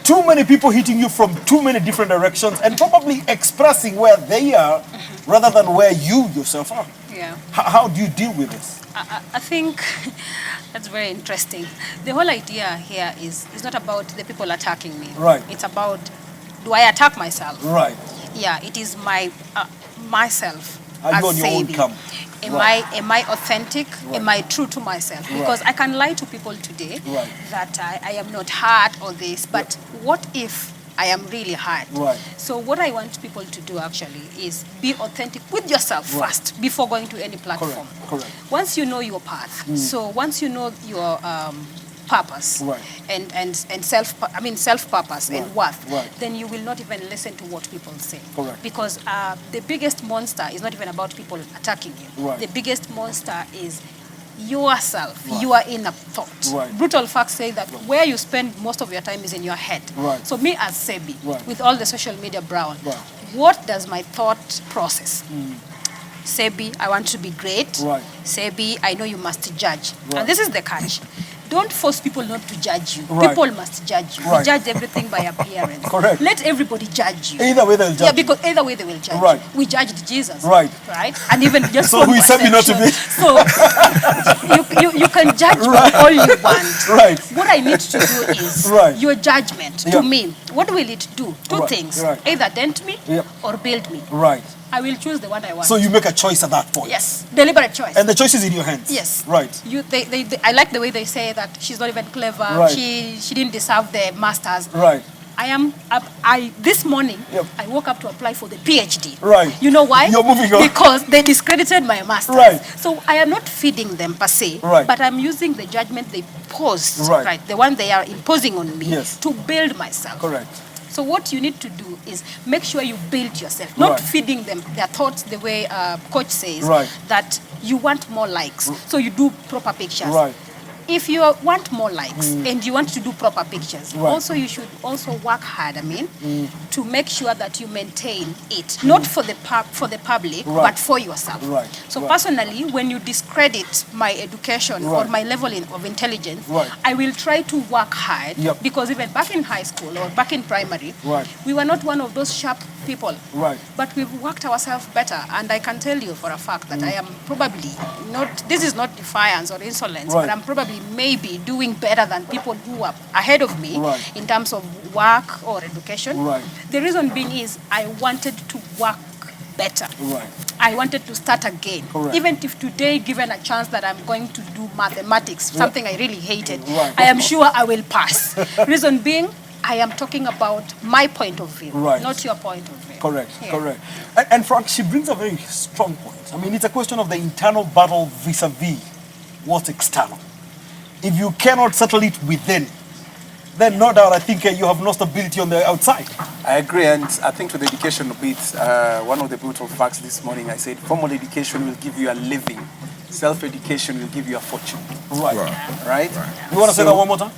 [SPEAKER 1] Too many people hitting you from too many different directions, and probably expressing where they are rather than where you yourself are.
[SPEAKER 4] Yeah.
[SPEAKER 1] How do you deal with this?
[SPEAKER 4] I think that's very interesting. The whole idea here is not about the people attacking me.
[SPEAKER 1] Right.
[SPEAKER 4] It's about, do I attack myself?
[SPEAKER 1] Right.
[SPEAKER 4] Yeah, it is my myself.
[SPEAKER 1] Are you
[SPEAKER 4] as
[SPEAKER 1] on your own
[SPEAKER 4] Cebbie.
[SPEAKER 1] camp?
[SPEAKER 4] Am I authentic? Am I true to myself? Because I can lie to people today
[SPEAKER 1] Right.
[SPEAKER 4] that I am not hurt or this, but what if I am really hurt?
[SPEAKER 1] Right.
[SPEAKER 4] So what I want people to do actually is be authentic with yourself first before going to any platform.
[SPEAKER 1] Correct.
[SPEAKER 4] Once you know your path, so once you know your purpose
[SPEAKER 1] Right.
[SPEAKER 4] and self purpose and worth,
[SPEAKER 1] Right.
[SPEAKER 4] then you will not even listen to what people say.
[SPEAKER 1] Correct.
[SPEAKER 4] Because the biggest monster is not even about people attacking you.
[SPEAKER 1] Right.
[SPEAKER 4] The biggest monster is yourself,
[SPEAKER 1] Right.
[SPEAKER 4] your inner thought.
[SPEAKER 1] Right.
[SPEAKER 4] Brutal facts say that where you spend most of your time is in your head.
[SPEAKER 1] Right.
[SPEAKER 4] So me as Cebbie,
[SPEAKER 1] Right.
[SPEAKER 4] with all the social media brown,
[SPEAKER 1] Right.
[SPEAKER 4] what does my thought process? Cebbie, I want to be great.
[SPEAKER 1] Right.
[SPEAKER 4] Cebbie, I know you must judge.
[SPEAKER 1] Right.
[SPEAKER 4] And this is the catch. Don't force people not to judge you.
[SPEAKER 1] Right.
[SPEAKER 4] People must judge you.
[SPEAKER 1] Right.
[SPEAKER 4] We judge everything by appearance.
[SPEAKER 1] Correct.
[SPEAKER 4] Let everybody judge you.
[SPEAKER 1] Either way they'll judge
[SPEAKER 4] Yeah,
[SPEAKER 1] you.
[SPEAKER 4] because either way they will judge
[SPEAKER 1] Right.
[SPEAKER 4] you. We judged Jesus.
[SPEAKER 1] Right.
[SPEAKER 4] Right? And even just
[SPEAKER 1] So
[SPEAKER 4] from
[SPEAKER 1] who is Cebbie not to be?
[SPEAKER 4] So you can judge me all you want.
[SPEAKER 1] Right.
[SPEAKER 4] What I need to do is
[SPEAKER 1] Right.
[SPEAKER 4] your judgment
[SPEAKER 1] Yeah.
[SPEAKER 4] to me. What will it do? Two
[SPEAKER 1] Right.
[SPEAKER 4] things.
[SPEAKER 1] Right.
[SPEAKER 4] Either dent me
[SPEAKER 1] Yep.
[SPEAKER 4] or build me.
[SPEAKER 1] Right.
[SPEAKER 4] I will choose the one I want.
[SPEAKER 1] So you make a choice at that point.
[SPEAKER 4] Yes. Deliberate choice.
[SPEAKER 1] And the choice is in your hands.
[SPEAKER 4] Yes.
[SPEAKER 1] Right.
[SPEAKER 4] I like the way they say that she's not even clever.
[SPEAKER 1] Right.
[SPEAKER 4] She didn't deserve the masters.
[SPEAKER 1] Right.
[SPEAKER 4] This morning,
[SPEAKER 1] Yep.
[SPEAKER 4] I woke up to apply for the PhD.
[SPEAKER 1] Right.
[SPEAKER 4] You know why?
[SPEAKER 1] You're moving on.
[SPEAKER 4] Because they discredited my masters.
[SPEAKER 1] Right.
[SPEAKER 4] So I am not feeding them per se,
[SPEAKER 1] Right.
[SPEAKER 4] but I'm using the judgment they posed,
[SPEAKER 1] Right.
[SPEAKER 4] the one they are imposing on me,
[SPEAKER 1] Yes.
[SPEAKER 4] to build myself.
[SPEAKER 1] Correct.
[SPEAKER 4] So what you need to do is make sure you build yourself, not
[SPEAKER 1] Right.
[SPEAKER 4] feeding them their thoughts the way coach says,
[SPEAKER 1] Right.
[SPEAKER 4] that you want more likes. So you do proper pictures.
[SPEAKER 1] Right.
[SPEAKER 4] If you want more likes and you want to do proper pictures,
[SPEAKER 1] Right.
[SPEAKER 4] also you should also work hard, to make sure that you maintain it, not for the public,
[SPEAKER 1] Right.
[SPEAKER 4] but for yourself.
[SPEAKER 1] Right.
[SPEAKER 4] So
[SPEAKER 1] Right.
[SPEAKER 4] personally, when you discredit my education or
[SPEAKER 1] Right.
[SPEAKER 4] my level of intelligence,
[SPEAKER 1] Right.
[SPEAKER 4] I will try to work hard,
[SPEAKER 1] Yep.
[SPEAKER 4] because even back in high school or back in primary,
[SPEAKER 1] Right.
[SPEAKER 4] we were not one of those sharp people.
[SPEAKER 1] Right.
[SPEAKER 4] But we've worked ourselves better, and I can tell you for a fact that I am probably not, this is not defiance or insolence,
[SPEAKER 1] Right.
[SPEAKER 4] but I'm probably maybe doing better than people who are ahead of me
[SPEAKER 1] Right.
[SPEAKER 4] in terms of work or education.
[SPEAKER 1] Right.
[SPEAKER 4] The reason being is I wanted to work better.
[SPEAKER 1] Right.
[SPEAKER 4] I wanted to start again.
[SPEAKER 1] Correct.
[SPEAKER 4] Even if today given a chance that I'm going to do mathematics, something I really hated,
[SPEAKER 1] Right.
[SPEAKER 4] I am sure I will pass. Reason being, I am talking about my point of view,
[SPEAKER 1] Right.
[SPEAKER 4] not your point of view.
[SPEAKER 1] Correct.
[SPEAKER 4] Yeah.
[SPEAKER 1] Correct. And Frank, she brings a very strong point. I mean, it's a question of the internal battle vis-a-vis what's external. If you cannot settle it within, then no doubt I think you have no stability on the outside.
[SPEAKER 3] I agree, and I think to the education bit, one of the brutal facts this morning, I said formal education will give you a living, self-education will give you a fortune.
[SPEAKER 1] Right.
[SPEAKER 3] Right?
[SPEAKER 1] You want to say
[SPEAKER 3] So-
[SPEAKER 1] that one more time?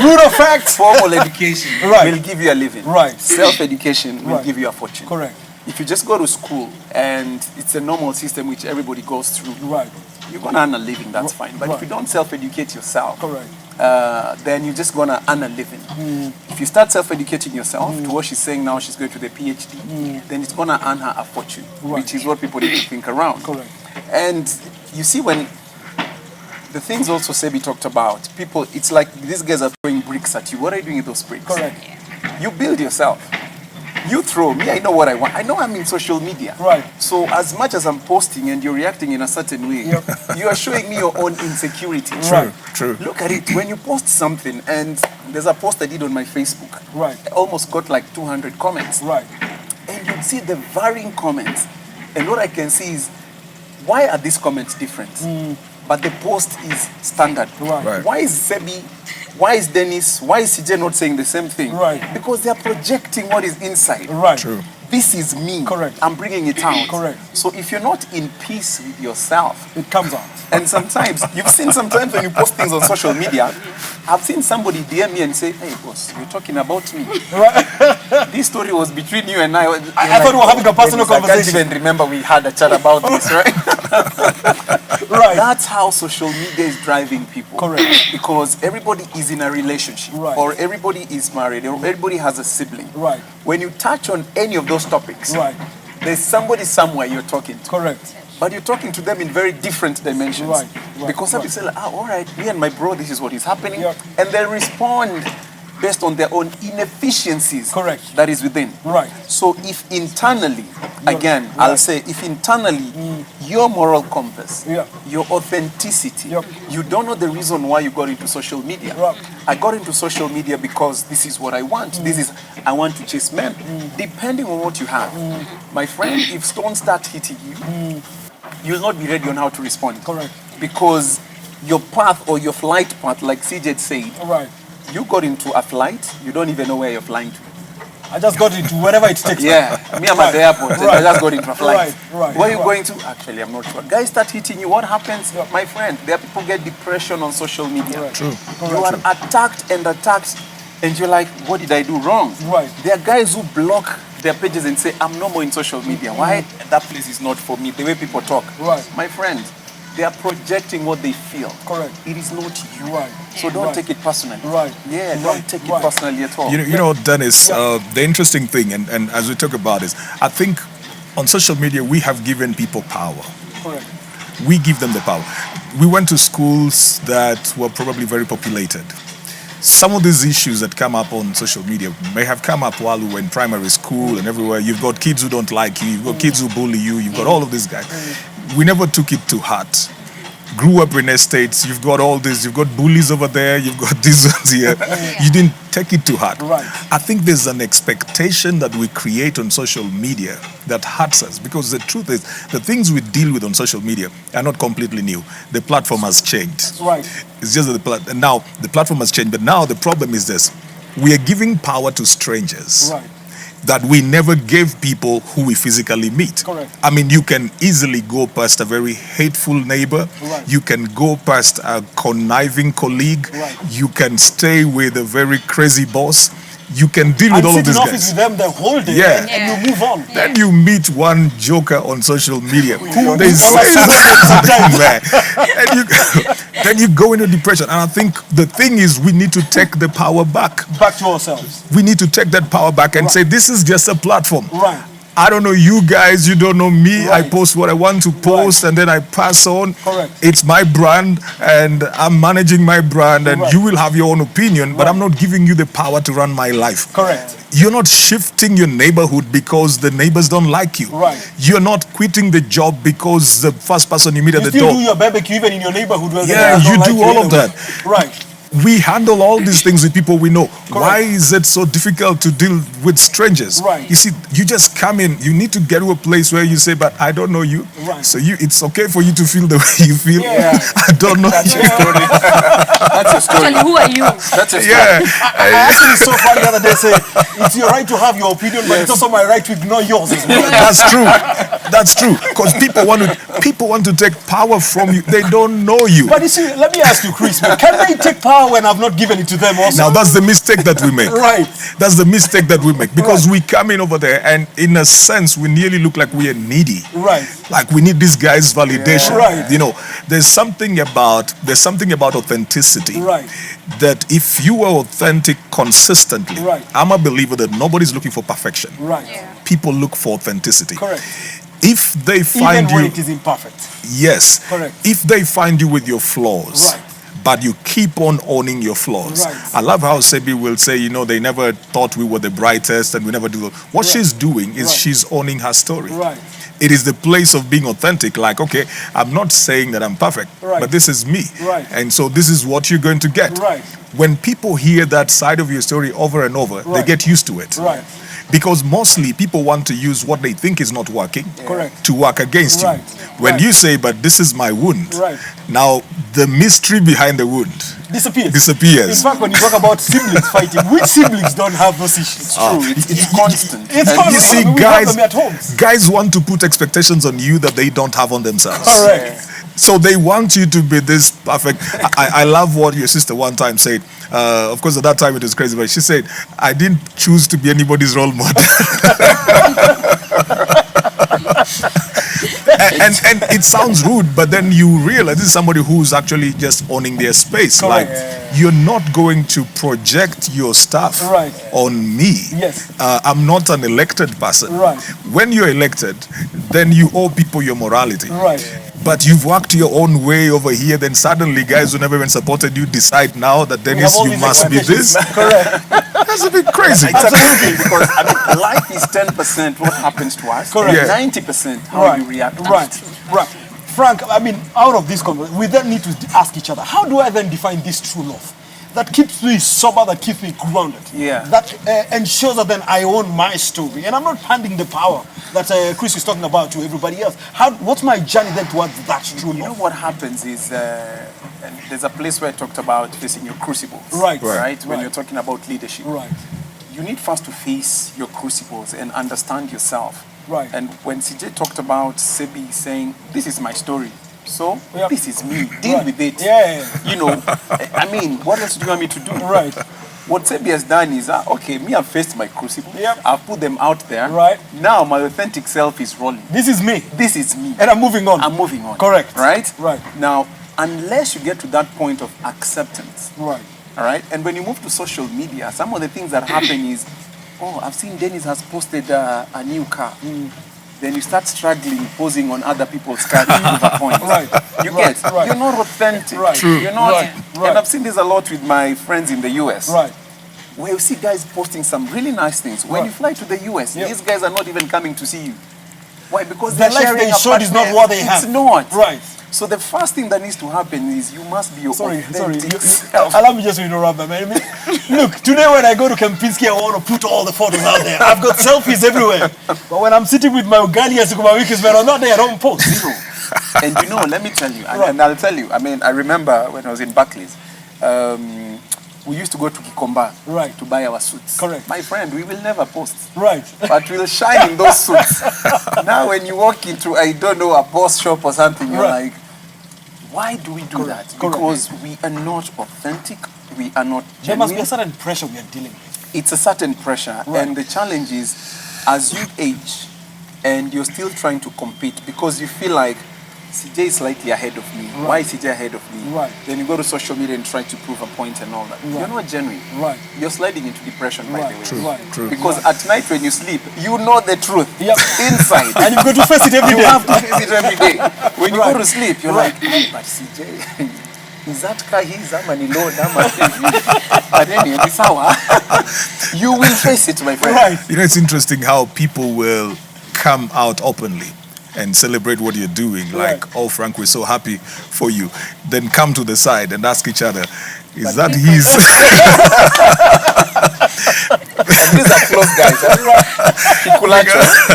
[SPEAKER 1] Brutal facts.
[SPEAKER 3] Formal education
[SPEAKER 1] Right.
[SPEAKER 3] will give you a living.
[SPEAKER 1] Right.
[SPEAKER 3] Self-education will
[SPEAKER 1] Right.
[SPEAKER 3] give you a fortune.
[SPEAKER 1] Correct.
[SPEAKER 3] If you just go to school and it's a normal system which everybody goes through,
[SPEAKER 1] Right.
[SPEAKER 3] you're going to earn a living, that's fine. But
[SPEAKER 1] Right.
[SPEAKER 3] if you don't self-educate yourself,
[SPEAKER 1] Correct.
[SPEAKER 3] then you're just gonna earn a living. If you start self-educating yourself to what she's saying now, she's going to the PhD, then it's gonna earn her a fortune, which is what people need to think around.
[SPEAKER 1] Correct.
[SPEAKER 3] And you see, when the things also Cebbie talked about, people, it's like these guys are throwing bricks at you. What are you doing with those bricks?
[SPEAKER 1] Correct.
[SPEAKER 3] You build yourself. You throw me, I know what I want. I know I'm in social media.
[SPEAKER 1] Right.
[SPEAKER 3] So as much as I'm posting and you're reacting in a certain way, you are showing me your own insecurity.
[SPEAKER 1] Right.
[SPEAKER 2] True.
[SPEAKER 3] Look at it. When you post something, and there's a post I did on my Facebook.
[SPEAKER 1] Right.
[SPEAKER 3] I almost got like 200 comments.
[SPEAKER 1] Right.
[SPEAKER 3] And you'd see the varying comments. And what I can see is, why are these comments different? But the post is standard.
[SPEAKER 1] Right.
[SPEAKER 3] Why is Cebbie, why is Dennis, why is CJ not saying the same thing?
[SPEAKER 1] Right.
[SPEAKER 3] Because they are projecting what is inside.
[SPEAKER 1] Right.
[SPEAKER 2] True.
[SPEAKER 3] This is me.
[SPEAKER 1] Correct.
[SPEAKER 3] I'm bringing it out.
[SPEAKER 1] Correct.
[SPEAKER 3] So if you're not in peace with yourself,
[SPEAKER 1] It comes out.
[SPEAKER 3] and sometimes, you've seen sometimes when you post things on social media, I've seen somebody DM me and say, hey boss, you're talking about me.
[SPEAKER 1] Right.
[SPEAKER 3] This story was between you and I.
[SPEAKER 1] I thought we were having a personal
[SPEAKER 3] Dennis,
[SPEAKER 1] conversation.
[SPEAKER 3] I can't even remember we had a chat about this, right?
[SPEAKER 1] Right.
[SPEAKER 3] That's how social media is driving people.
[SPEAKER 1] Correct.
[SPEAKER 3] Because everybody is in a relationship,
[SPEAKER 1] Right.
[SPEAKER 3] or everybody is married, or everybody has a sibling.
[SPEAKER 1] Right.
[SPEAKER 3] When you touch on any of those topics,
[SPEAKER 1] Right.
[SPEAKER 3] there's somebody somewhere you're talking to.
[SPEAKER 1] Correct.
[SPEAKER 3] But you're talking to them in very different dimensions.
[SPEAKER 1] Right, right,
[SPEAKER 3] Because some
[SPEAKER 1] right.
[SPEAKER 3] people say, like, all right, me and my bro, this is what is happening.
[SPEAKER 1] Yeah.
[SPEAKER 3] And they respond based on their own inefficiencies.
[SPEAKER 1] Correct.
[SPEAKER 3] That is within.
[SPEAKER 1] Right.
[SPEAKER 3] So if internally, again, I'll say, if internally, your moral compass,
[SPEAKER 1] Yeah.
[SPEAKER 3] your authenticity,
[SPEAKER 1] Yep.
[SPEAKER 3] you don't know the reason why you got into social media.
[SPEAKER 1] Right.
[SPEAKER 3] I got into social media because this is what I want. This is, I want to chase men. Depending on what you have. My friend, if stones start hitting you, you'll not be ready on how to respond.
[SPEAKER 1] Correct.
[SPEAKER 3] Because your path or your flight path, like CJ said,
[SPEAKER 1] Right.
[SPEAKER 3] you got into a flight, you don't even know where you're flying to.
[SPEAKER 1] I just got into wherever it takes me.
[SPEAKER 3] Yeah, me, I'm at the airport, and I just got into a flight.
[SPEAKER 1] Right, right,
[SPEAKER 3] Where are you
[SPEAKER 1] right.
[SPEAKER 3] going to? Actually, I'm not sure. Guys start hitting you. What happens? My friend, there are people get depression on social media.
[SPEAKER 1] Correct.
[SPEAKER 2] True.
[SPEAKER 3] You are attacked, and you're like, what did I do wrong?
[SPEAKER 1] Right.
[SPEAKER 3] There are guys who block their pages and say, I'm no more in social media. Why? That place is not for me. The way people talk.
[SPEAKER 1] Right.
[SPEAKER 3] My friend, they are projecting what they feel.
[SPEAKER 1] Correct.
[SPEAKER 3] It is not you.
[SPEAKER 1] Right.
[SPEAKER 3] So don't
[SPEAKER 1] Right.
[SPEAKER 3] take it personally.
[SPEAKER 1] Right.
[SPEAKER 3] Yeah,
[SPEAKER 1] Right.
[SPEAKER 3] don't take it
[SPEAKER 1] Right.
[SPEAKER 3] personally at all.
[SPEAKER 2] You know, Dennis, the interesting thing, and as we talk about this, I think on social media, we have given people power.
[SPEAKER 1] Correct.
[SPEAKER 2] We give them the power. We went to schools that were probably very populated. Some of these issues that come up on social media may have come up while we were in primary school and everywhere. You've got kids who don't like you, you've got kids who bully you, you've got all of these guys. We never took it to heart. Grew up in estates, you've got all this, you've got bullies over there, you've got these ones here. You didn't take it to heart.
[SPEAKER 1] Right.
[SPEAKER 2] I think there's an expectation that we create on social media that hurts us, because the truth is, the things we deal with on social media are not completely new. The platform has changed.
[SPEAKER 1] Right.
[SPEAKER 2] It's just that and now the platform has changed, but now the problem is this: we are giving power to strangers.
[SPEAKER 1] Right.
[SPEAKER 2] That we never gave people who we physically meet.
[SPEAKER 1] Correct.
[SPEAKER 2] I mean, you can easily go past a very hateful neighbor.
[SPEAKER 1] Right.
[SPEAKER 2] You can go past a conniving colleague.
[SPEAKER 1] Right.
[SPEAKER 2] You can stay with a very crazy boss. You can deal with
[SPEAKER 1] And
[SPEAKER 2] all
[SPEAKER 1] sit
[SPEAKER 2] of these
[SPEAKER 1] in office
[SPEAKER 2] guys.
[SPEAKER 1] with them the whole day,
[SPEAKER 2] Yeah.
[SPEAKER 1] and you move on.
[SPEAKER 2] Then you meet one joker on social media who they
[SPEAKER 1] who
[SPEAKER 2] say
[SPEAKER 1] sometimes.
[SPEAKER 2] man. Then you go into depression. And I think the thing is, we need to take the power back.
[SPEAKER 1] Back to ourselves.
[SPEAKER 2] We need to take that power back and say, this is just a platform.
[SPEAKER 1] Right.
[SPEAKER 2] I don't know you guys, you don't know me.
[SPEAKER 1] Right.
[SPEAKER 2] I post what I want to post, and then I pass on.
[SPEAKER 1] Correct.
[SPEAKER 2] It's my brand, and I'm managing my brand, and
[SPEAKER 1] Right.
[SPEAKER 2] you will have your own opinion, but I'm not giving you the power to run my life.
[SPEAKER 1] Correct.
[SPEAKER 2] You're not shifting your neighborhood because the neighbors don't like you.
[SPEAKER 1] Right.
[SPEAKER 2] You're not quitting the job because the first person you meet at
[SPEAKER 1] You
[SPEAKER 2] the
[SPEAKER 1] still
[SPEAKER 2] door.
[SPEAKER 1] do your barbecue even in your neighborhood where
[SPEAKER 2] Yeah,
[SPEAKER 1] they don't
[SPEAKER 2] you
[SPEAKER 1] like
[SPEAKER 2] do all of
[SPEAKER 1] anyway.
[SPEAKER 2] that.
[SPEAKER 1] Right.
[SPEAKER 2] We handle all these things with people we know. Why is it so difficult to deal with strangers?
[SPEAKER 1] Right.
[SPEAKER 2] You see, you just come in. You need to get to a place where you say, "But I don't know you."
[SPEAKER 1] Right.
[SPEAKER 2] So it's okay for you to feel the way you feel.
[SPEAKER 1] Yeah.
[SPEAKER 2] I don't know
[SPEAKER 3] That's
[SPEAKER 2] you.
[SPEAKER 3] your story. That's your story.
[SPEAKER 4] Actually, who are you?
[SPEAKER 3] That's your story.
[SPEAKER 2] Yeah.
[SPEAKER 1] I actually saw fun the other day say, it's your right to have your opinion, but it's also my right to ignore yours as well.
[SPEAKER 2] That's true. That's true. Because people want to take power from you. They don't know you.
[SPEAKER 1] But you see, let me ask you, Chris, man, can they take power when I've not given it to them also?
[SPEAKER 2] Now that's the mistake that we make.
[SPEAKER 1] Right.
[SPEAKER 2] That's the mistake that we make. Because we come in over there and in a sense we nearly look like we are needy.
[SPEAKER 1] Right.
[SPEAKER 2] Like we need this guy's validation.
[SPEAKER 1] Yeah. Right.
[SPEAKER 2] You know, there's something about authenticity.
[SPEAKER 1] Right.
[SPEAKER 2] That if you are authentic consistently,
[SPEAKER 1] Right.
[SPEAKER 2] I'm a believer that nobody's looking for perfection.
[SPEAKER 1] Right.
[SPEAKER 4] Yeah.
[SPEAKER 2] People look for authenticity.
[SPEAKER 1] Correct.
[SPEAKER 2] If they find
[SPEAKER 1] Even when
[SPEAKER 2] you,
[SPEAKER 1] it is imperfect.
[SPEAKER 2] yes.
[SPEAKER 1] Correct.
[SPEAKER 2] If they find you with your flaws,
[SPEAKER 1] Right.
[SPEAKER 2] but you keep on owning your flaws.
[SPEAKER 1] Right.
[SPEAKER 2] I love how Cebbie will say, you know, they never thought we were the brightest and we never do. What
[SPEAKER 1] Right.
[SPEAKER 2] she's doing is
[SPEAKER 1] Right.
[SPEAKER 2] she's owning her story.
[SPEAKER 1] Right.
[SPEAKER 2] It is the place of being authentic. Like, okay, I'm not saying that I'm perfect,
[SPEAKER 1] Right.
[SPEAKER 2] but this is me.
[SPEAKER 1] Right.
[SPEAKER 2] And so this is what you're going to get.
[SPEAKER 1] Right.
[SPEAKER 2] When people hear that side of your story over and over, they
[SPEAKER 1] Right.
[SPEAKER 2] get used to it.
[SPEAKER 1] Right.
[SPEAKER 2] Because mostly people want to use what they think is not working
[SPEAKER 1] Correct.
[SPEAKER 2] to work against
[SPEAKER 1] Right.
[SPEAKER 2] you. When
[SPEAKER 1] Right.
[SPEAKER 2] you say, but this is my wound,
[SPEAKER 1] Right.
[SPEAKER 2] now the mystery behind the wound
[SPEAKER 1] Disappears.
[SPEAKER 2] disappears.
[SPEAKER 1] In fact, when you talk about siblings fighting, which siblings don't have those issues?
[SPEAKER 3] True, it's constant.
[SPEAKER 1] It's
[SPEAKER 3] And
[SPEAKER 1] constant.
[SPEAKER 2] You see,
[SPEAKER 1] I mean, we have them at home.
[SPEAKER 2] guys want to put expectations on you that they don't have on themselves.
[SPEAKER 1] Correct.
[SPEAKER 2] So they want you to be this perfect. I love what your sister one time said. Of course, at that time it was crazy, but she said, I didn't choose to be anybody's role model. and it sounds rude, but then you realize this is somebody who's actually just owning their space.
[SPEAKER 1] Correct.
[SPEAKER 2] Like, you're not going to project your stuff
[SPEAKER 1] Right.
[SPEAKER 2] on me.
[SPEAKER 1] Yes.
[SPEAKER 2] I'm not an elected person.
[SPEAKER 1] Right.
[SPEAKER 2] When you're elected, then you owe people your morality.
[SPEAKER 1] Right.
[SPEAKER 2] But you've worked your own way over here, then suddenly guys who never even supported you decide now that
[SPEAKER 1] We have
[SPEAKER 2] Dennis,
[SPEAKER 1] all
[SPEAKER 2] you
[SPEAKER 1] these
[SPEAKER 2] must be
[SPEAKER 1] expectations.
[SPEAKER 2] this.
[SPEAKER 1] Correct.
[SPEAKER 2] That's a bit crazy.
[SPEAKER 3] It's amazing because I mean, life is 10% what happens to us,
[SPEAKER 1] Correct.
[SPEAKER 3] and
[SPEAKER 2] Yeah.
[SPEAKER 3] 90% how
[SPEAKER 1] Right.
[SPEAKER 3] you react. to it.
[SPEAKER 1] Right. Right. Frank, I mean, out of this conversation, we then need to ask each other, how do I then define this true love? That keeps me sober, that keeps me grounded.
[SPEAKER 3] Yeah.
[SPEAKER 1] That ensures that then I own my story. And I'm not handing the power that Chris is talking about to everybody else. What's my journey then towards that true
[SPEAKER 3] You know
[SPEAKER 1] love?
[SPEAKER 3] what happens is, and there's a place where I talked about facing your crucibles.
[SPEAKER 1] Right.
[SPEAKER 3] Right. When
[SPEAKER 1] Right.
[SPEAKER 3] you're talking about leadership.
[SPEAKER 1] Right.
[SPEAKER 3] You need first to face your crucibles and understand yourself.
[SPEAKER 1] Right.
[SPEAKER 3] And when CJ talked about Cebbie saying, this is my story, so
[SPEAKER 1] Yep.
[SPEAKER 3] this is me, deal
[SPEAKER 1] Right.
[SPEAKER 3] with it.
[SPEAKER 1] Yeah.
[SPEAKER 3] You know, I mean, what else do you want me to do?
[SPEAKER 1] Right.
[SPEAKER 3] What Cebbie has done is, okay, me, I've faced my crucibles.
[SPEAKER 1] Yep.
[SPEAKER 3] I've put them out there.
[SPEAKER 1] Right.
[SPEAKER 3] Now my authentic self is rolling.
[SPEAKER 1] This is me.
[SPEAKER 3] This is me.
[SPEAKER 1] And I'm moving on.
[SPEAKER 3] I'm moving on.
[SPEAKER 1] Correct.
[SPEAKER 3] Right?
[SPEAKER 1] Right.
[SPEAKER 3] Now, unless you get to that point of acceptance,
[SPEAKER 1] Right.
[SPEAKER 3] all right? And when you move to social media, some of the things that happen is, oh, I've seen Dennis has posted a new car. Then you start struggling, posing on other people's cars to prove a point.
[SPEAKER 1] Right.
[SPEAKER 3] You
[SPEAKER 1] Right.
[SPEAKER 3] get?
[SPEAKER 1] Right.
[SPEAKER 3] You're not authentic.
[SPEAKER 1] Right. True.
[SPEAKER 3] You're not.
[SPEAKER 1] Right. Right.
[SPEAKER 3] And I've seen this a lot with my friends in the US.
[SPEAKER 1] Right.
[SPEAKER 3] Where you see guys posting some really nice things. When
[SPEAKER 1] Right.
[SPEAKER 3] you fly to the US,
[SPEAKER 1] Yep.
[SPEAKER 3] these guys are not even coming to see you. Why? Because
[SPEAKER 1] The
[SPEAKER 3] they're
[SPEAKER 1] life
[SPEAKER 3] sharing
[SPEAKER 1] they
[SPEAKER 3] a
[SPEAKER 1] showed is not
[SPEAKER 3] partner.
[SPEAKER 1] what they have.
[SPEAKER 3] It's not.
[SPEAKER 1] Right.
[SPEAKER 3] So the first thing that needs to happen is you must be your
[SPEAKER 1] Sorry.
[SPEAKER 3] authentic self.
[SPEAKER 1] Allow me just to interrupt, man. I mean, look, today when I go to Kempinski, I want to put all the photos out there. I've got selfies everywhere. But when I'm sitting with my Ugali and Sukuma Wikis, man, I'm not there. I don't post.
[SPEAKER 3] Zero. And you know, let me tell you,
[SPEAKER 1] Right.
[SPEAKER 3] and I'll tell you, I mean, I remember when I was in Barclays, we used to go to Kikomba
[SPEAKER 1] Right.
[SPEAKER 3] to buy our suits.
[SPEAKER 1] Correct.
[SPEAKER 3] My friend, we will never post.
[SPEAKER 1] Right.
[SPEAKER 3] But we'll shine in those suits. Now when you walk into, I don't know, a boss shop or something, you're
[SPEAKER 1] Right.
[SPEAKER 3] like, why do we do
[SPEAKER 1] Correct.
[SPEAKER 3] that?
[SPEAKER 1] Correct.
[SPEAKER 3] Because we are not authentic, we are not
[SPEAKER 1] There must be
[SPEAKER 3] genuine.
[SPEAKER 1] a certain pressure we are dealing with.
[SPEAKER 3] It's a certain pressure,
[SPEAKER 1] Right.
[SPEAKER 3] and the challenge is as you age and you're still trying to compete because you feel like CJ is slightly ahead of me.
[SPEAKER 1] Right.
[SPEAKER 3] Why is CJ ahead of me?
[SPEAKER 1] Right.
[SPEAKER 3] Then you go to social media and try to prove a point and all that.
[SPEAKER 1] Right.
[SPEAKER 3] You're not genuine.
[SPEAKER 1] Right.
[SPEAKER 3] You're sliding into depression by
[SPEAKER 1] Right.
[SPEAKER 3] the way.
[SPEAKER 1] True. Right.
[SPEAKER 2] True.
[SPEAKER 3] Because at night when you sleep, you know the truth
[SPEAKER 1] Yep.
[SPEAKER 3] inside.
[SPEAKER 1] And you've got to face it every
[SPEAKER 3] You
[SPEAKER 1] day.
[SPEAKER 3] have to face it every day. When you
[SPEAKER 1] Right.
[SPEAKER 3] go to sleep, you're
[SPEAKER 1] Right.
[SPEAKER 3] like, "Hey, but CJ, is that car his? I'm an alone. But anyway, it's how you will face it, my friend.
[SPEAKER 1] Right.
[SPEAKER 2] You know, it's interesting how people will come out openly and celebrate what you're doing. Like,
[SPEAKER 1] Right.
[SPEAKER 2] oh, Frank, we're so happy for you. Then come to the side and ask each other, is that his?
[SPEAKER 3] And these are close guys.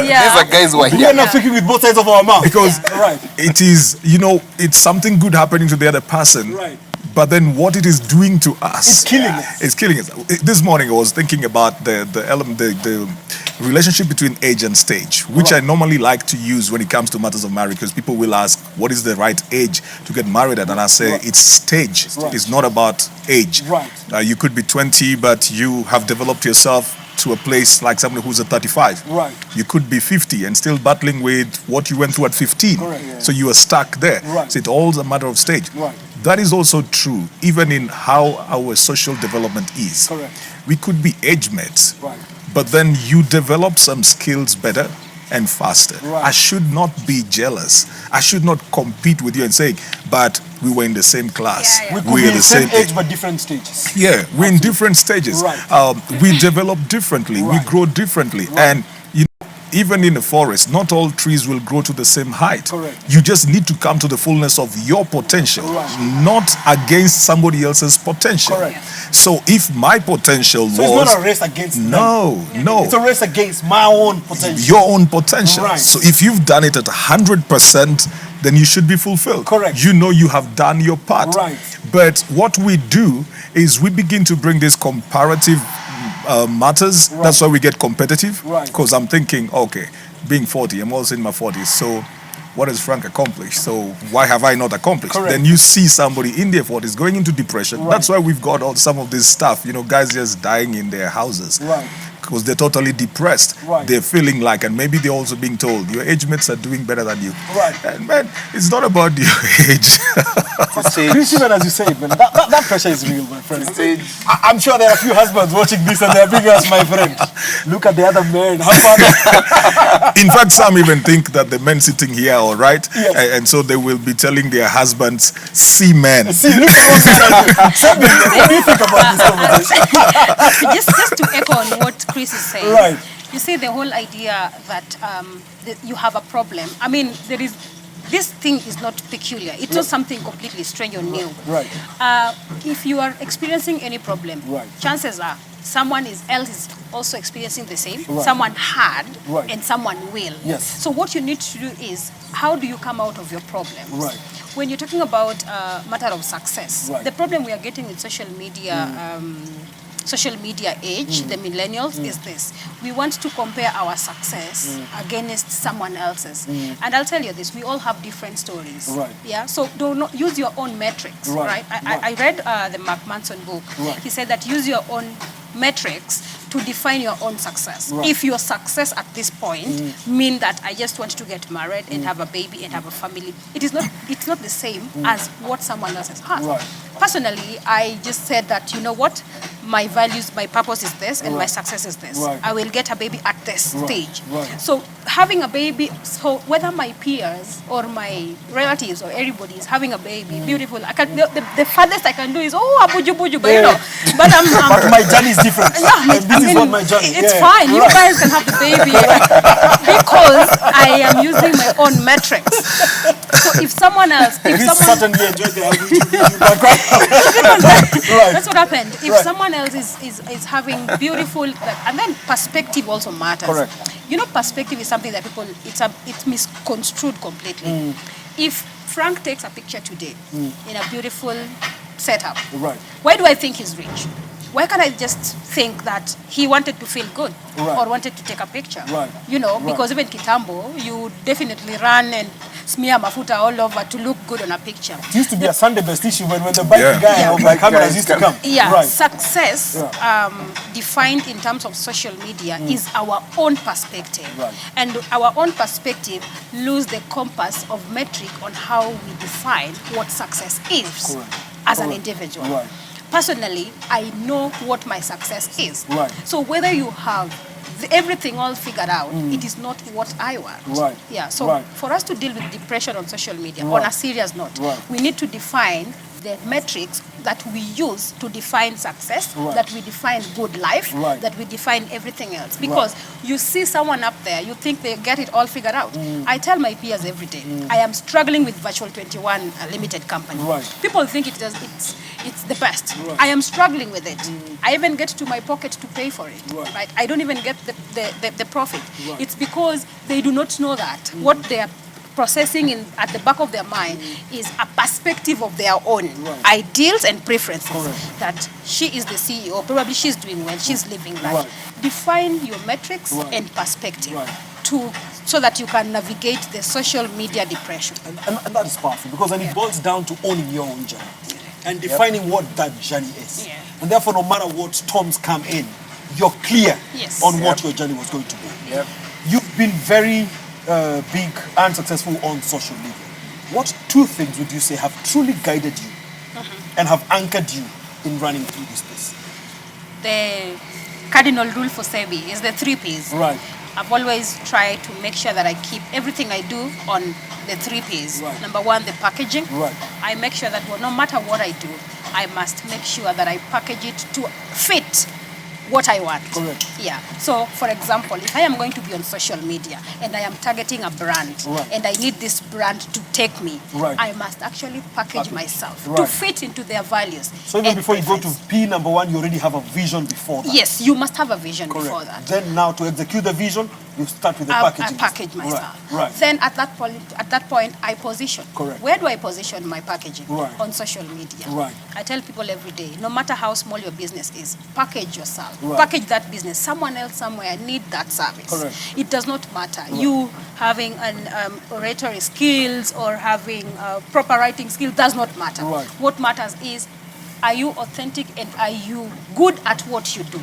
[SPEAKER 4] Yeah.
[SPEAKER 3] These are guys who are
[SPEAKER 1] We
[SPEAKER 3] here.
[SPEAKER 1] are not speaking with both sides of our mouth.
[SPEAKER 2] Because
[SPEAKER 1] Right.
[SPEAKER 2] it is, you know, it's something good happening to the other person.
[SPEAKER 1] Right.
[SPEAKER 2] But then what it is doing to us,
[SPEAKER 1] It's killing us.
[SPEAKER 2] It's killing us. This morning I was thinking about the relationship between age and stage, which I normally like to use when it comes to matters of marriage, because people will ask, what is the right age to get married at? And I say, it's stage. It's not about age.
[SPEAKER 1] Right.
[SPEAKER 2] You could be 20, but you have developed yourself to a place like somebody who's at 35.
[SPEAKER 1] Right.
[SPEAKER 2] You could be 50 and still battling with what you went through at 15.
[SPEAKER 1] Correct. Yeah.
[SPEAKER 2] So you are stuck there.
[SPEAKER 1] Right.
[SPEAKER 2] So it's all a matter of stage.
[SPEAKER 1] Right.
[SPEAKER 2] That is also true, even in how our social development is.
[SPEAKER 1] Correct.
[SPEAKER 2] We could be age mates,
[SPEAKER 1] Right.
[SPEAKER 2] but then you develop some skills better and faster.
[SPEAKER 1] Right.
[SPEAKER 2] I should not be jealous. I should not compete with you and say, but we were in the same class.
[SPEAKER 4] Yeah, yeah.
[SPEAKER 1] We could
[SPEAKER 2] We
[SPEAKER 1] be
[SPEAKER 2] are
[SPEAKER 1] in
[SPEAKER 2] the
[SPEAKER 1] the same
[SPEAKER 2] same
[SPEAKER 1] age but different stages.
[SPEAKER 2] Yeah, we're in different stages.
[SPEAKER 1] Right.
[SPEAKER 2] We develop differently.
[SPEAKER 1] Right.
[SPEAKER 2] We grow differently. And you know, even in the forest, not all trees will grow to the same height.
[SPEAKER 1] Correct.
[SPEAKER 2] You just need to come to the fullness of your potential,
[SPEAKER 1] Right.
[SPEAKER 2] not against somebody else's potential.
[SPEAKER 1] Correct.
[SPEAKER 2] So if my potential
[SPEAKER 1] So
[SPEAKER 2] was
[SPEAKER 1] it's not a race against them.
[SPEAKER 2] no,
[SPEAKER 1] It's a race against my own potential.
[SPEAKER 2] your own potential.
[SPEAKER 1] Right.
[SPEAKER 2] So if you've done it at 100%, then you should be fulfilled.
[SPEAKER 1] Correct.
[SPEAKER 2] You know you have done your part.
[SPEAKER 1] Right.
[SPEAKER 2] But what we do is we begin to bring this comparative matters.
[SPEAKER 1] Right.
[SPEAKER 2] That's why we get competitive.
[SPEAKER 1] Right.
[SPEAKER 2] Because I'm thinking, okay, being 40, I'm also in my 40s. So what has Frank accomplished? So why have I not accomplished?
[SPEAKER 1] Correct.
[SPEAKER 2] Then you see somebody in their 40s going into depression.
[SPEAKER 1] Right.
[SPEAKER 2] That's why we've got all some of this stuff. You know, guys just dying in their houses.
[SPEAKER 1] Right.
[SPEAKER 2] Because they're totally depressed.
[SPEAKER 1] Right.
[SPEAKER 2] They're feeling like, and maybe they're also being told, your age mates are doing better than you.
[SPEAKER 1] Right.
[SPEAKER 2] And man, it's not about your age.
[SPEAKER 1] Chris, even as you say it, man, that pressure is real, my friend.
[SPEAKER 3] Stage.
[SPEAKER 1] I'm sure there are a few husbands watching this and they're being us, my friend. Look at the other men. How far
[SPEAKER 2] In fact, some even think that the men sitting here are all right.
[SPEAKER 1] Yes.
[SPEAKER 2] And so they will be telling their husbands, see men.
[SPEAKER 1] See, look at what's Cebbie, what do you think about this conversation?
[SPEAKER 4] just to echo on what Chris is saying.
[SPEAKER 1] Right.
[SPEAKER 4] You see the whole idea that you have a problem. I mean, this thing is not peculiar. It's not something completely strange or new.
[SPEAKER 1] Right.
[SPEAKER 4] If you are experiencing any problem,
[SPEAKER 1] Right.
[SPEAKER 4] chances are someone else is also experiencing the same.
[SPEAKER 1] Right.
[SPEAKER 4] Someone had,
[SPEAKER 1] Right.
[SPEAKER 4] and someone will.
[SPEAKER 1] Yes.
[SPEAKER 4] So what you need to do is, how do you come out of your problems?
[SPEAKER 1] Right.
[SPEAKER 4] When you're talking about matter of success,
[SPEAKER 1] Right.
[SPEAKER 4] the problem we are getting with social media age, the millennials, is this. We want to compare our success against someone else's. And I'll tell you this, we all have different stories.
[SPEAKER 1] Right.
[SPEAKER 4] Yeah. So do not use your own metrics.
[SPEAKER 1] Right.
[SPEAKER 4] Right.
[SPEAKER 1] Right.
[SPEAKER 4] I read the Mark Manson book.
[SPEAKER 1] Right.
[SPEAKER 4] He said that use your own metrics to define your own success.
[SPEAKER 1] Right.
[SPEAKER 4] If your success at this point mean that I just want to get married and have a baby and have a family, it's not the same as what someone else has.
[SPEAKER 1] Right.
[SPEAKER 4] Personally, I just said that, you know what, my values, my purpose is this, and my success is this.
[SPEAKER 1] Right.
[SPEAKER 4] I will get a baby at this
[SPEAKER 1] Right.
[SPEAKER 4] stage.
[SPEAKER 1] Right.
[SPEAKER 4] So having a baby, so whether my peers or my relatives or everybody is having a baby, beautiful. I can the farthest I can do is abuju buju, but you know, but
[SPEAKER 1] But my journey is different.
[SPEAKER 4] yeah,
[SPEAKER 1] And this is what my journey
[SPEAKER 4] it's
[SPEAKER 1] yeah.
[SPEAKER 4] fine. You
[SPEAKER 1] Right.
[SPEAKER 4] guys can have the baby because I am using my own metrics. So if someone else, if
[SPEAKER 1] Chris
[SPEAKER 4] someone,
[SPEAKER 1] certainly enjoyed the Abuju background. Right.
[SPEAKER 4] that's what happened. If
[SPEAKER 1] Right.
[SPEAKER 4] someone else is having beautiful, and then perspective also matters.
[SPEAKER 1] Correct.
[SPEAKER 4] You know, perspective is something that people it's misconstrued completely. If Frank takes a picture today in a beautiful setup,
[SPEAKER 1] Right.
[SPEAKER 4] why do I think he's rich? Why can't I just think that he wanted to feel good
[SPEAKER 1] Right.
[SPEAKER 4] or wanted to take a picture?
[SPEAKER 1] Right.
[SPEAKER 4] You know,
[SPEAKER 1] Right.
[SPEAKER 4] because even Kitambo, you definitely run and smear mafuta all over to look good on a picture.
[SPEAKER 1] It used to be a Sunday best issue when the bike
[SPEAKER 2] Yeah.
[SPEAKER 1] guy
[SPEAKER 4] Yeah.
[SPEAKER 1] or my cameras
[SPEAKER 3] Guys
[SPEAKER 1] used to
[SPEAKER 3] come.
[SPEAKER 1] come.
[SPEAKER 4] Yeah,
[SPEAKER 1] Right.
[SPEAKER 4] success
[SPEAKER 1] Yeah.
[SPEAKER 4] defined in terms of social media is our own perspective.
[SPEAKER 1] Right.
[SPEAKER 4] And our own perspective lose the compass of metric on how we define what success is
[SPEAKER 1] Correct.
[SPEAKER 4] as an
[SPEAKER 1] Correct.
[SPEAKER 4] individual.
[SPEAKER 1] Right.
[SPEAKER 4] Personally, I know what my success is.
[SPEAKER 1] Right.
[SPEAKER 4] So whether you have everything all figured out, it is not what I want.
[SPEAKER 1] Right.
[SPEAKER 4] Yeah. So
[SPEAKER 1] Right.
[SPEAKER 4] for us to deal with depression on social media,
[SPEAKER 1] Right.
[SPEAKER 4] on a serious note,
[SPEAKER 1] Right.
[SPEAKER 4] we need to define the metrics that we use to define success,
[SPEAKER 1] Right.
[SPEAKER 4] that we define good life,
[SPEAKER 1] Right.
[SPEAKER 4] that we define everything else. Because you see someone up there, you think they get it all figured out. I tell my peers every day, I am struggling with Virtual 21 Limited Company.
[SPEAKER 1] Right.
[SPEAKER 4] People think it's the best.
[SPEAKER 1] Right.
[SPEAKER 4] I am struggling with it. I even get to my pocket to pay for it.
[SPEAKER 1] Right.
[SPEAKER 4] I don't even get the profit.
[SPEAKER 1] Right.
[SPEAKER 4] It's because they do not know that what they are processing at the back of their mind is a perspective of their own ideals and preferences.
[SPEAKER 1] Correct.
[SPEAKER 4] That she is the CEO, probably she's doing well, she's living life.
[SPEAKER 1] Right.
[SPEAKER 4] Define your metrics and perspective so that you can navigate the social media depression.
[SPEAKER 1] And that is powerful, because then it boils down to owning your own journey and defining what that journey is.
[SPEAKER 4] Yeah.
[SPEAKER 1] And therefore, no matter what storms come in, you're clear on what your journey was going to be.
[SPEAKER 3] Yep.
[SPEAKER 1] You've been very big and successful on social media. What 2 things would you say have truly guided you and have anchored you in running through this space?
[SPEAKER 4] The cardinal rule for Cebbie is the 3 Ps.
[SPEAKER 1] Right.
[SPEAKER 4] I've always tried to make sure that I keep everything I do on the 3 Ps.
[SPEAKER 1] Right.
[SPEAKER 4] Number 1, the packaging.
[SPEAKER 1] Right.
[SPEAKER 4] I make sure that no matter what I do, I must make sure that I package it to fit what I want.
[SPEAKER 1] Correct.
[SPEAKER 4] Yeah. So, for example, if I am going to be on social media and I am targeting a brand and I need this brand to take me, I must actually package myself to fit into their values.
[SPEAKER 1] So even before you go to P number 1, you already have a vision before that.
[SPEAKER 4] Yes, you must have a vision before that.
[SPEAKER 1] Then now to execute the vision, you start with the packaging.
[SPEAKER 4] I package myself.
[SPEAKER 1] Right.
[SPEAKER 4] Then at that point, I position.
[SPEAKER 1] Correct.
[SPEAKER 4] Where do I position my packaging?
[SPEAKER 1] Right.
[SPEAKER 4] On social media.
[SPEAKER 1] Right.
[SPEAKER 4] I tell people every day, no matter how small your business is, package yourself.
[SPEAKER 1] Right.
[SPEAKER 4] Package that business. Someone else somewhere need that service.
[SPEAKER 1] Correct.
[SPEAKER 4] It does not matter. You having an oratory skills or having proper writing skills does not matter.
[SPEAKER 1] Right.
[SPEAKER 4] What matters is, are you authentic and are you good at what you do?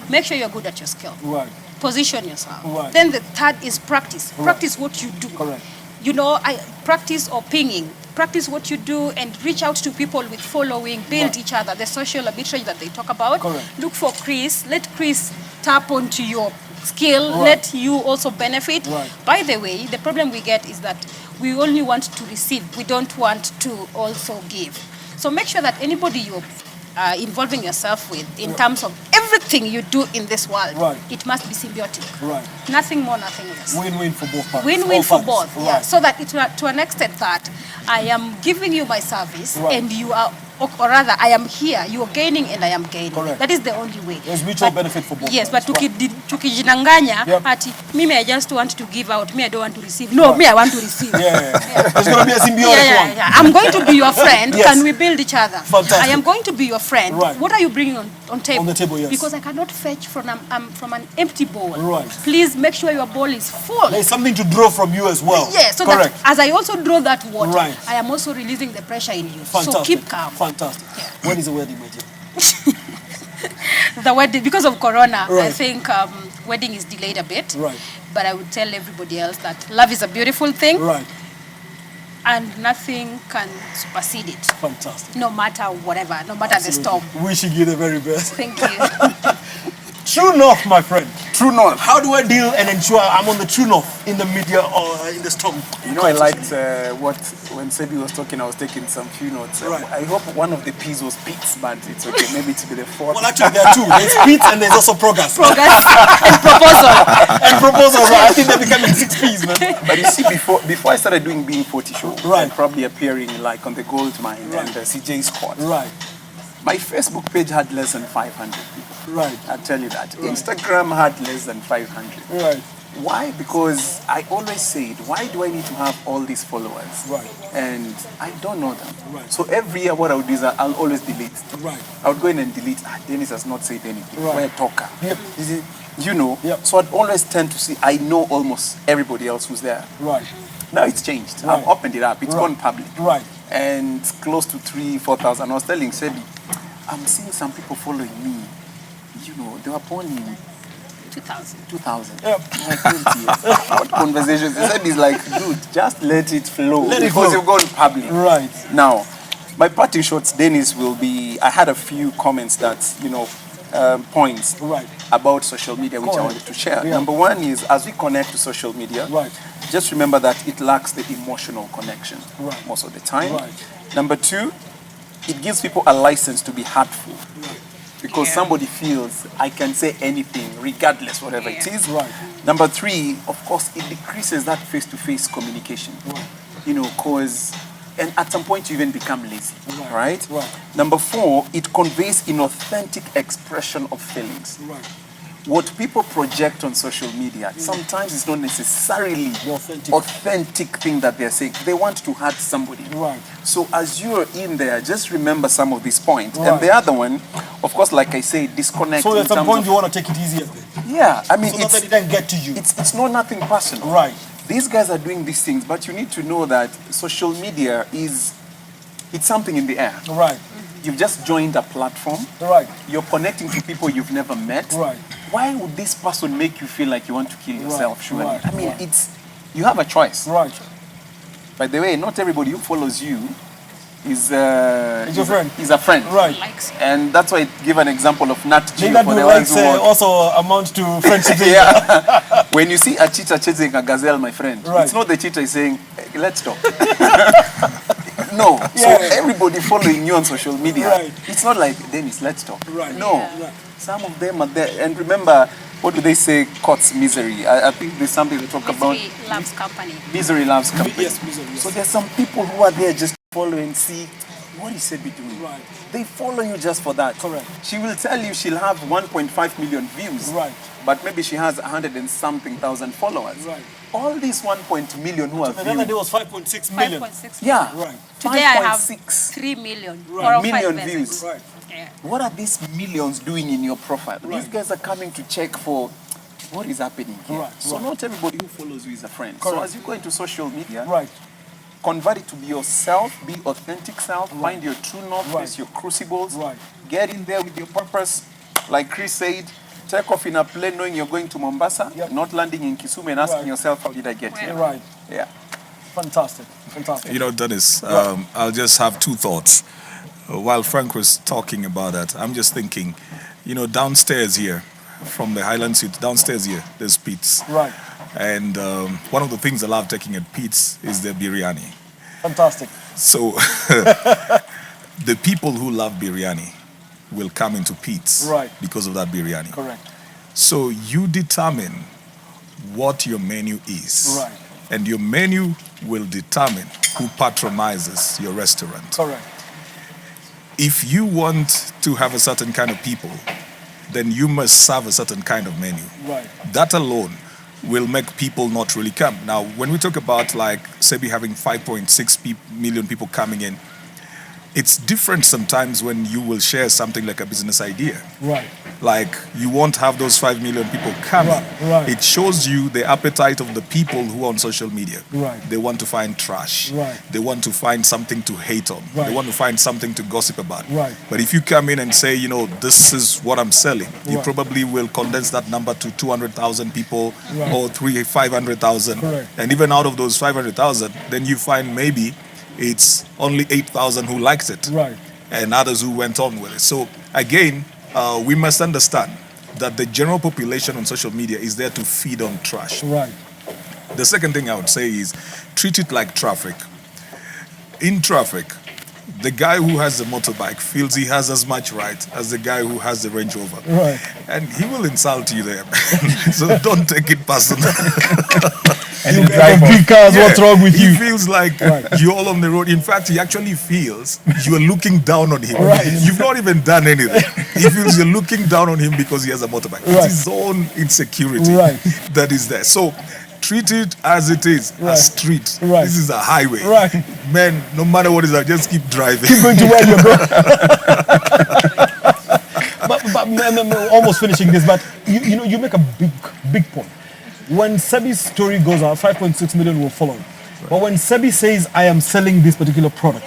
[SPEAKER 4] Make sure you're good at your skill.
[SPEAKER 1] Right.
[SPEAKER 4] Position yourself.
[SPEAKER 1] Right.
[SPEAKER 4] Then the 3rd is practice. Practice what you do.
[SPEAKER 1] Correct.
[SPEAKER 4] You know, I practice or pinging. Practice what you do and reach out to people with following, build each other. The social arbitrage that they talk about.
[SPEAKER 1] Correct.
[SPEAKER 4] Look for Chris. Let Chris tap onto your skill. Let you also benefit. By the way, the problem we get is that we only want to receive. We don't want to also give. So make sure that anybody you're involving yourself with in terms of everything you do in this world, it must be symbiotic.
[SPEAKER 1] Right.
[SPEAKER 4] Nothing more, nothing less.
[SPEAKER 1] Win-win for both parties.
[SPEAKER 4] Win-win for both.
[SPEAKER 1] Right.
[SPEAKER 4] Yeah. So that to an extent that I am giving you my service and you are, or rather I am here, you are gaining and I am gaining.
[SPEAKER 1] Correct.
[SPEAKER 4] That is the only way.
[SPEAKER 1] There's mutual benefit for both
[SPEAKER 4] Yes, but
[SPEAKER 1] parties.
[SPEAKER 4] tukijinanganya ati mimi I just want to give out, me I don't want to receive. No, me I want to receive.
[SPEAKER 1] There's going to be a symbiotic one.
[SPEAKER 4] I'm going to be your friend.
[SPEAKER 1] Yes.
[SPEAKER 4] Can we build each other?
[SPEAKER 1] Fantastic.
[SPEAKER 4] I am going to be your friend.
[SPEAKER 1] Right.
[SPEAKER 4] What are you bringing on table?
[SPEAKER 1] On the table, yes.
[SPEAKER 4] Because I cannot fetch from an empty bowl.
[SPEAKER 1] Right.
[SPEAKER 4] Please make sure your bowl is full.
[SPEAKER 1] There's something to draw from you as well.
[SPEAKER 4] Yeah, so
[SPEAKER 1] correct.
[SPEAKER 4] that as I also draw that water,
[SPEAKER 1] Right.
[SPEAKER 4] I am also releasing the pressure in you.
[SPEAKER 1] Fantastic.
[SPEAKER 4] So keep calm.
[SPEAKER 1] Fantastic.
[SPEAKER 4] Yeah.
[SPEAKER 1] When is the wedding, my dear?
[SPEAKER 4] The wedding, because of Corona, I
[SPEAKER 1] Right.
[SPEAKER 4] think wedding is delayed a bit.
[SPEAKER 1] Right.
[SPEAKER 4] But I would tell everybody else that love is a beautiful thing.
[SPEAKER 1] Right.
[SPEAKER 4] And nothing can supersede it.
[SPEAKER 1] Fantastic.
[SPEAKER 4] No matter whatever, no matter the storm.
[SPEAKER 1] Wishing you the very best.
[SPEAKER 4] Thank you.
[SPEAKER 1] True north, my friend.
[SPEAKER 3] True north.
[SPEAKER 1] How do I deal and ensure I'm on the true north in the media or in the storm?
[SPEAKER 3] You know, I liked when Cebbie was talking, I was taking some few notes.
[SPEAKER 1] Right.
[SPEAKER 3] I hope one of the P's was Pits, but it's okay. Maybe to be the 4th.
[SPEAKER 1] Well, actually, there are 2. There's Pete and there's also progress.
[SPEAKER 4] Progress and proposal.
[SPEAKER 1] And proposals. I think they're becoming 6 P's, man.
[SPEAKER 3] But you see, before I started doing Being 40 show,
[SPEAKER 1] Right.
[SPEAKER 3] and probably appearing like on the Goldmine and CJ's Court,
[SPEAKER 1] Right.
[SPEAKER 3] my Facebook page had less than 500 people.
[SPEAKER 1] Right.
[SPEAKER 3] I'll tell you that. Instagram had less than 500.
[SPEAKER 1] Right.
[SPEAKER 3] Why? Because I always said, why do I need to have all these followers?
[SPEAKER 1] Right.
[SPEAKER 3] And I don't know them.
[SPEAKER 1] Right.
[SPEAKER 3] So every year what I would do is I'll always delete.
[SPEAKER 1] Right.
[SPEAKER 3] I would go in and delete. Dennis has not said anything.
[SPEAKER 1] Right.
[SPEAKER 3] We're a talker.
[SPEAKER 1] Yep.
[SPEAKER 3] Is it, you know?
[SPEAKER 1] Yep.
[SPEAKER 3] So I'd always tend to see, I know almost everybody else who's there.
[SPEAKER 1] Right.
[SPEAKER 3] Now it's changed.
[SPEAKER 1] Right.
[SPEAKER 3] I've opened it up. It's gone public.
[SPEAKER 1] Right.
[SPEAKER 3] And close to 3,000-4,000. I was telling Cebbie, I'm seeing some people following me. You know, they were born in
[SPEAKER 4] 2000.
[SPEAKER 3] 2000.
[SPEAKER 1] Yep.
[SPEAKER 3] Like 20 years. What conversations? Cebbie is like, dude, just let it flow.
[SPEAKER 1] Let it
[SPEAKER 3] because
[SPEAKER 1] flow.
[SPEAKER 3] you've gone public.
[SPEAKER 1] Right.
[SPEAKER 3] Now, my parting shots, Dennis, will be, I had a few comments that, you know, points
[SPEAKER 1] Right.
[SPEAKER 3] about social media which
[SPEAKER 1] Go
[SPEAKER 3] I
[SPEAKER 1] ahead.
[SPEAKER 3] wanted to share.
[SPEAKER 1] Yeah.
[SPEAKER 3] Number one is, as we connect to social media,
[SPEAKER 1] Right.
[SPEAKER 3] just remember that it lacks the emotional connection
[SPEAKER 1] Right.
[SPEAKER 3] most of the time.
[SPEAKER 1] Right.
[SPEAKER 3] Number two, it gives people a license to be hurtful. Because somebody feels I can say anything regardless whatever it is.
[SPEAKER 1] Right.
[SPEAKER 3] Number three, of course, it decreases that face-to-face communication.
[SPEAKER 1] Right.
[SPEAKER 3] You know, and at some point you even become lazy,
[SPEAKER 1] Right.
[SPEAKER 3] right?
[SPEAKER 1] Right.
[SPEAKER 3] Number four, it conveys inauthentic expression of feelings.
[SPEAKER 1] Right.
[SPEAKER 3] what people project on social media sometimes is not necessarily
[SPEAKER 1] The authentic.
[SPEAKER 3] authentic thing that they're saying. They want to hurt somebody.
[SPEAKER 1] Right.
[SPEAKER 3] So as you're in there, just remember some of these points.
[SPEAKER 1] Right.
[SPEAKER 3] And the other one, of course, like I say, disconnect.
[SPEAKER 1] So
[SPEAKER 3] in
[SPEAKER 1] at some
[SPEAKER 3] terms
[SPEAKER 1] point
[SPEAKER 3] of-
[SPEAKER 1] you want to take it easier.
[SPEAKER 3] yeah, I mean,
[SPEAKER 1] So that it didn't get to you.
[SPEAKER 3] it's not nothing personal.
[SPEAKER 1] Right.
[SPEAKER 3] These guys are doing these things, but you need to know that social media it's something in the air.
[SPEAKER 1] Right.
[SPEAKER 3] You've just joined a platform.
[SPEAKER 1] Right.
[SPEAKER 3] You're connecting to people you've never met.
[SPEAKER 1] Right.
[SPEAKER 3] Why would this person make you feel like you want to kill yourself?
[SPEAKER 1] Right,
[SPEAKER 3] Surely.
[SPEAKER 1] right,
[SPEAKER 3] I mean,
[SPEAKER 1] right.
[SPEAKER 3] you have a choice.
[SPEAKER 1] Right.
[SPEAKER 3] By the way, not everybody who follows you is
[SPEAKER 1] your friend.
[SPEAKER 3] Is a friend.
[SPEAKER 1] Right.
[SPEAKER 4] Likes.
[SPEAKER 3] And that's why I give an example of Nat Geo
[SPEAKER 1] Neither
[SPEAKER 3] for
[SPEAKER 1] do
[SPEAKER 3] the ones
[SPEAKER 1] likes
[SPEAKER 3] who want.
[SPEAKER 1] also amount to friendship.
[SPEAKER 3] Yeah. When you see a cheetah chasing a gazelle, my friend,
[SPEAKER 1] Right.
[SPEAKER 3] it's not the cheetah is saying, "Hey, let's talk." No.
[SPEAKER 1] Yeah.
[SPEAKER 3] So everybody following you on social media,
[SPEAKER 1] Right.
[SPEAKER 3] it's not like, Dennis, let's talk.
[SPEAKER 1] Right.
[SPEAKER 3] No.
[SPEAKER 4] Yeah.
[SPEAKER 1] Right.
[SPEAKER 3] Some of them are there. And remember, what do they say? Court's misery. I think there's something they talk about.
[SPEAKER 4] Misery loves company.
[SPEAKER 3] Misery loves company.
[SPEAKER 1] Yes, misery, yes.
[SPEAKER 3] So there's some people who are there just to follow and see what is Cebbie doing.
[SPEAKER 1] Right.
[SPEAKER 3] They follow you just for that.
[SPEAKER 1] Correct.
[SPEAKER 3] She will tell you she'll have 1.5 million views.
[SPEAKER 1] Right.
[SPEAKER 3] But maybe she has 100 and something thousand followers.
[SPEAKER 1] Right.
[SPEAKER 3] All these 1 million who are
[SPEAKER 1] The other day
[SPEAKER 3] viewed.
[SPEAKER 1] was 5.6 million.
[SPEAKER 4] 5.6
[SPEAKER 3] Yeah.
[SPEAKER 1] Right.
[SPEAKER 4] Today I have
[SPEAKER 3] 5.6.
[SPEAKER 4] 3 million.
[SPEAKER 1] Right.
[SPEAKER 4] Or
[SPEAKER 3] Million
[SPEAKER 4] 5
[SPEAKER 3] views.
[SPEAKER 4] visits.
[SPEAKER 1] Right.
[SPEAKER 4] Yeah.
[SPEAKER 3] What are these millions doing in your profile?
[SPEAKER 1] Right.
[SPEAKER 3] These guys are coming to check for what is happening here.
[SPEAKER 1] Right,
[SPEAKER 3] So
[SPEAKER 1] right.
[SPEAKER 3] not everybody who follows you is a friend. So
[SPEAKER 1] Correct.
[SPEAKER 3] as you go into social media,
[SPEAKER 1] Right.
[SPEAKER 3] convert it to be yourself, be authentic self, find your true north,
[SPEAKER 1] Right.
[SPEAKER 3] face your crucibles,
[SPEAKER 1] Right.
[SPEAKER 3] get in there with your purpose. Like Chris said, take off in a plane knowing you're going to Mombasa,
[SPEAKER 1] Yep.
[SPEAKER 3] not landing in Kisumu and asking
[SPEAKER 1] Right.
[SPEAKER 3] yourself, how did I get here?
[SPEAKER 1] Right.
[SPEAKER 3] Yeah.
[SPEAKER 1] Fantastic. Fantastic.
[SPEAKER 2] You know, Dennis, I'll just have two thoughts. While Frank was talking about that, I'm just thinking, you know, downstairs here, from the Highland Suite, downstairs here, there's Pete's.
[SPEAKER 1] Right.
[SPEAKER 2] And one of the things I love taking at Pete's is their biryani.
[SPEAKER 1] Fantastic.
[SPEAKER 2] So the people who love biryani will come into Pete's
[SPEAKER 1] Right.
[SPEAKER 2] because of that biryani.
[SPEAKER 1] Correct.
[SPEAKER 2] So you determine what your menu is.
[SPEAKER 1] Right.
[SPEAKER 2] And your menu will determine who patronizes your restaurant.
[SPEAKER 1] Correct.
[SPEAKER 2] If you want to have a certain kind of people, then you must serve a certain kind of menu.
[SPEAKER 1] Right.
[SPEAKER 2] That alone will make people not really come. Now, when we talk about like Cebbie having 5.6 million people coming in, it's different sometimes when you will share something like a business idea.
[SPEAKER 1] Right.
[SPEAKER 2] Like you won't have those 5 million people coming.
[SPEAKER 1] Right.
[SPEAKER 2] It shows you the appetite of the people who are on social media.
[SPEAKER 1] Right.
[SPEAKER 2] They want to find trash.
[SPEAKER 1] Right.
[SPEAKER 2] They want to find something to hate on.
[SPEAKER 1] Right.
[SPEAKER 2] They want to find something to gossip about.
[SPEAKER 1] Right.
[SPEAKER 2] But if you come in and say, you know, this is what I'm selling, you
[SPEAKER 1] Right.
[SPEAKER 2] probably will condense that number to 200,000 people
[SPEAKER 1] Right.
[SPEAKER 2] or 500,000.
[SPEAKER 1] Correct.
[SPEAKER 2] And even out of those 500,000, then you find maybe it's only 8,000 who liked it.
[SPEAKER 1] Right.
[SPEAKER 2] And others who went on with it. So again, we must understand that the general population on social media is there to feed on trash.
[SPEAKER 1] Right.
[SPEAKER 2] The second thing I would say is treat it like traffic. In traffic, the guy who has the motorbike feels he has as much right as the guy who has the Range Rover.
[SPEAKER 1] Right.
[SPEAKER 2] And he will insult you there. So don't take it personal.
[SPEAKER 1] And you drive big cars, what's
[SPEAKER 2] Yeah,
[SPEAKER 1] wrong with
[SPEAKER 2] he
[SPEAKER 1] you?
[SPEAKER 2] feels like
[SPEAKER 1] Right.
[SPEAKER 2] you're all on the road. In fact, he actually feels you are looking down on him.
[SPEAKER 1] Right.
[SPEAKER 2] You've not even done anything. He feels you're looking down on him because he has a motorbike.
[SPEAKER 1] Right.
[SPEAKER 2] It's his own insecurity
[SPEAKER 1] Right.
[SPEAKER 2] that is there. So treat it as it is,
[SPEAKER 1] Right.
[SPEAKER 2] a street.
[SPEAKER 1] Right.
[SPEAKER 2] This is a highway.
[SPEAKER 1] Right.
[SPEAKER 2] Man, no matter what is that, just keep driving.
[SPEAKER 1] Going to where you're going. but I'm almost finishing this. But you know, you make a big point. When Cebbie's story goes out, 5.6 million will follow. But when Cebbie says, "I am selling this particular product,"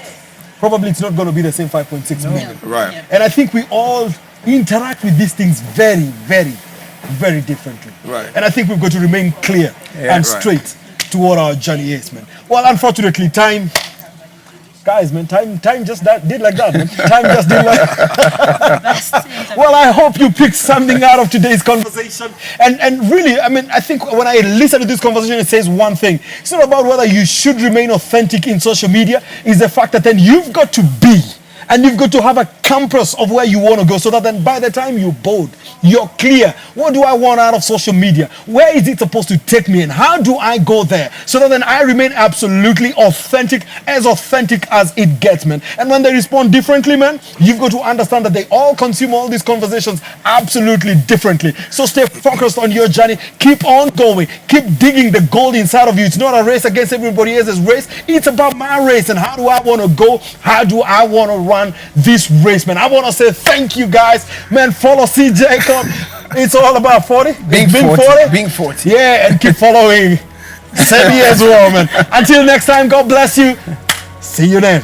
[SPEAKER 1] probably it's not going to be the same 5.6 million.
[SPEAKER 2] Right.
[SPEAKER 1] And I think we all interact with these things very, very, very differently.
[SPEAKER 2] Right.
[SPEAKER 1] And I think we've got to remain clear and
[SPEAKER 2] right.
[SPEAKER 1] straight to what our journey is, man. Well, unfortunately, time just did like that, man. Time just did like Well, I hope you picked something out of today's conversation. And really, I mean, I think when I listen to this conversation, it says one thing. It's not about whether you should remain authentic in social media. It's the fact that then you've got to be And you've got to have a compass of where you want to go so that then by the time you're bold, you're clear. What do I want out of social media? Where is it supposed to take me and how do I go there? So that then I remain absolutely authentic as it gets, man. And when they respond differently, man, you've got to understand that they all consume all these conversations absolutely differently. So stay focused on your journey. Keep on going. Keep digging the gold inside of you. It's not a race against everybody else's race. It's about my race and how do I want to go? How do I want to run this race, man? I want to say thank you guys, man. Follow CJ Koks. It's all about 40.
[SPEAKER 3] Being 40. Being 40.
[SPEAKER 1] Yeah, and keep following Cebbie as well, man. Until next time, God bless you. See you then.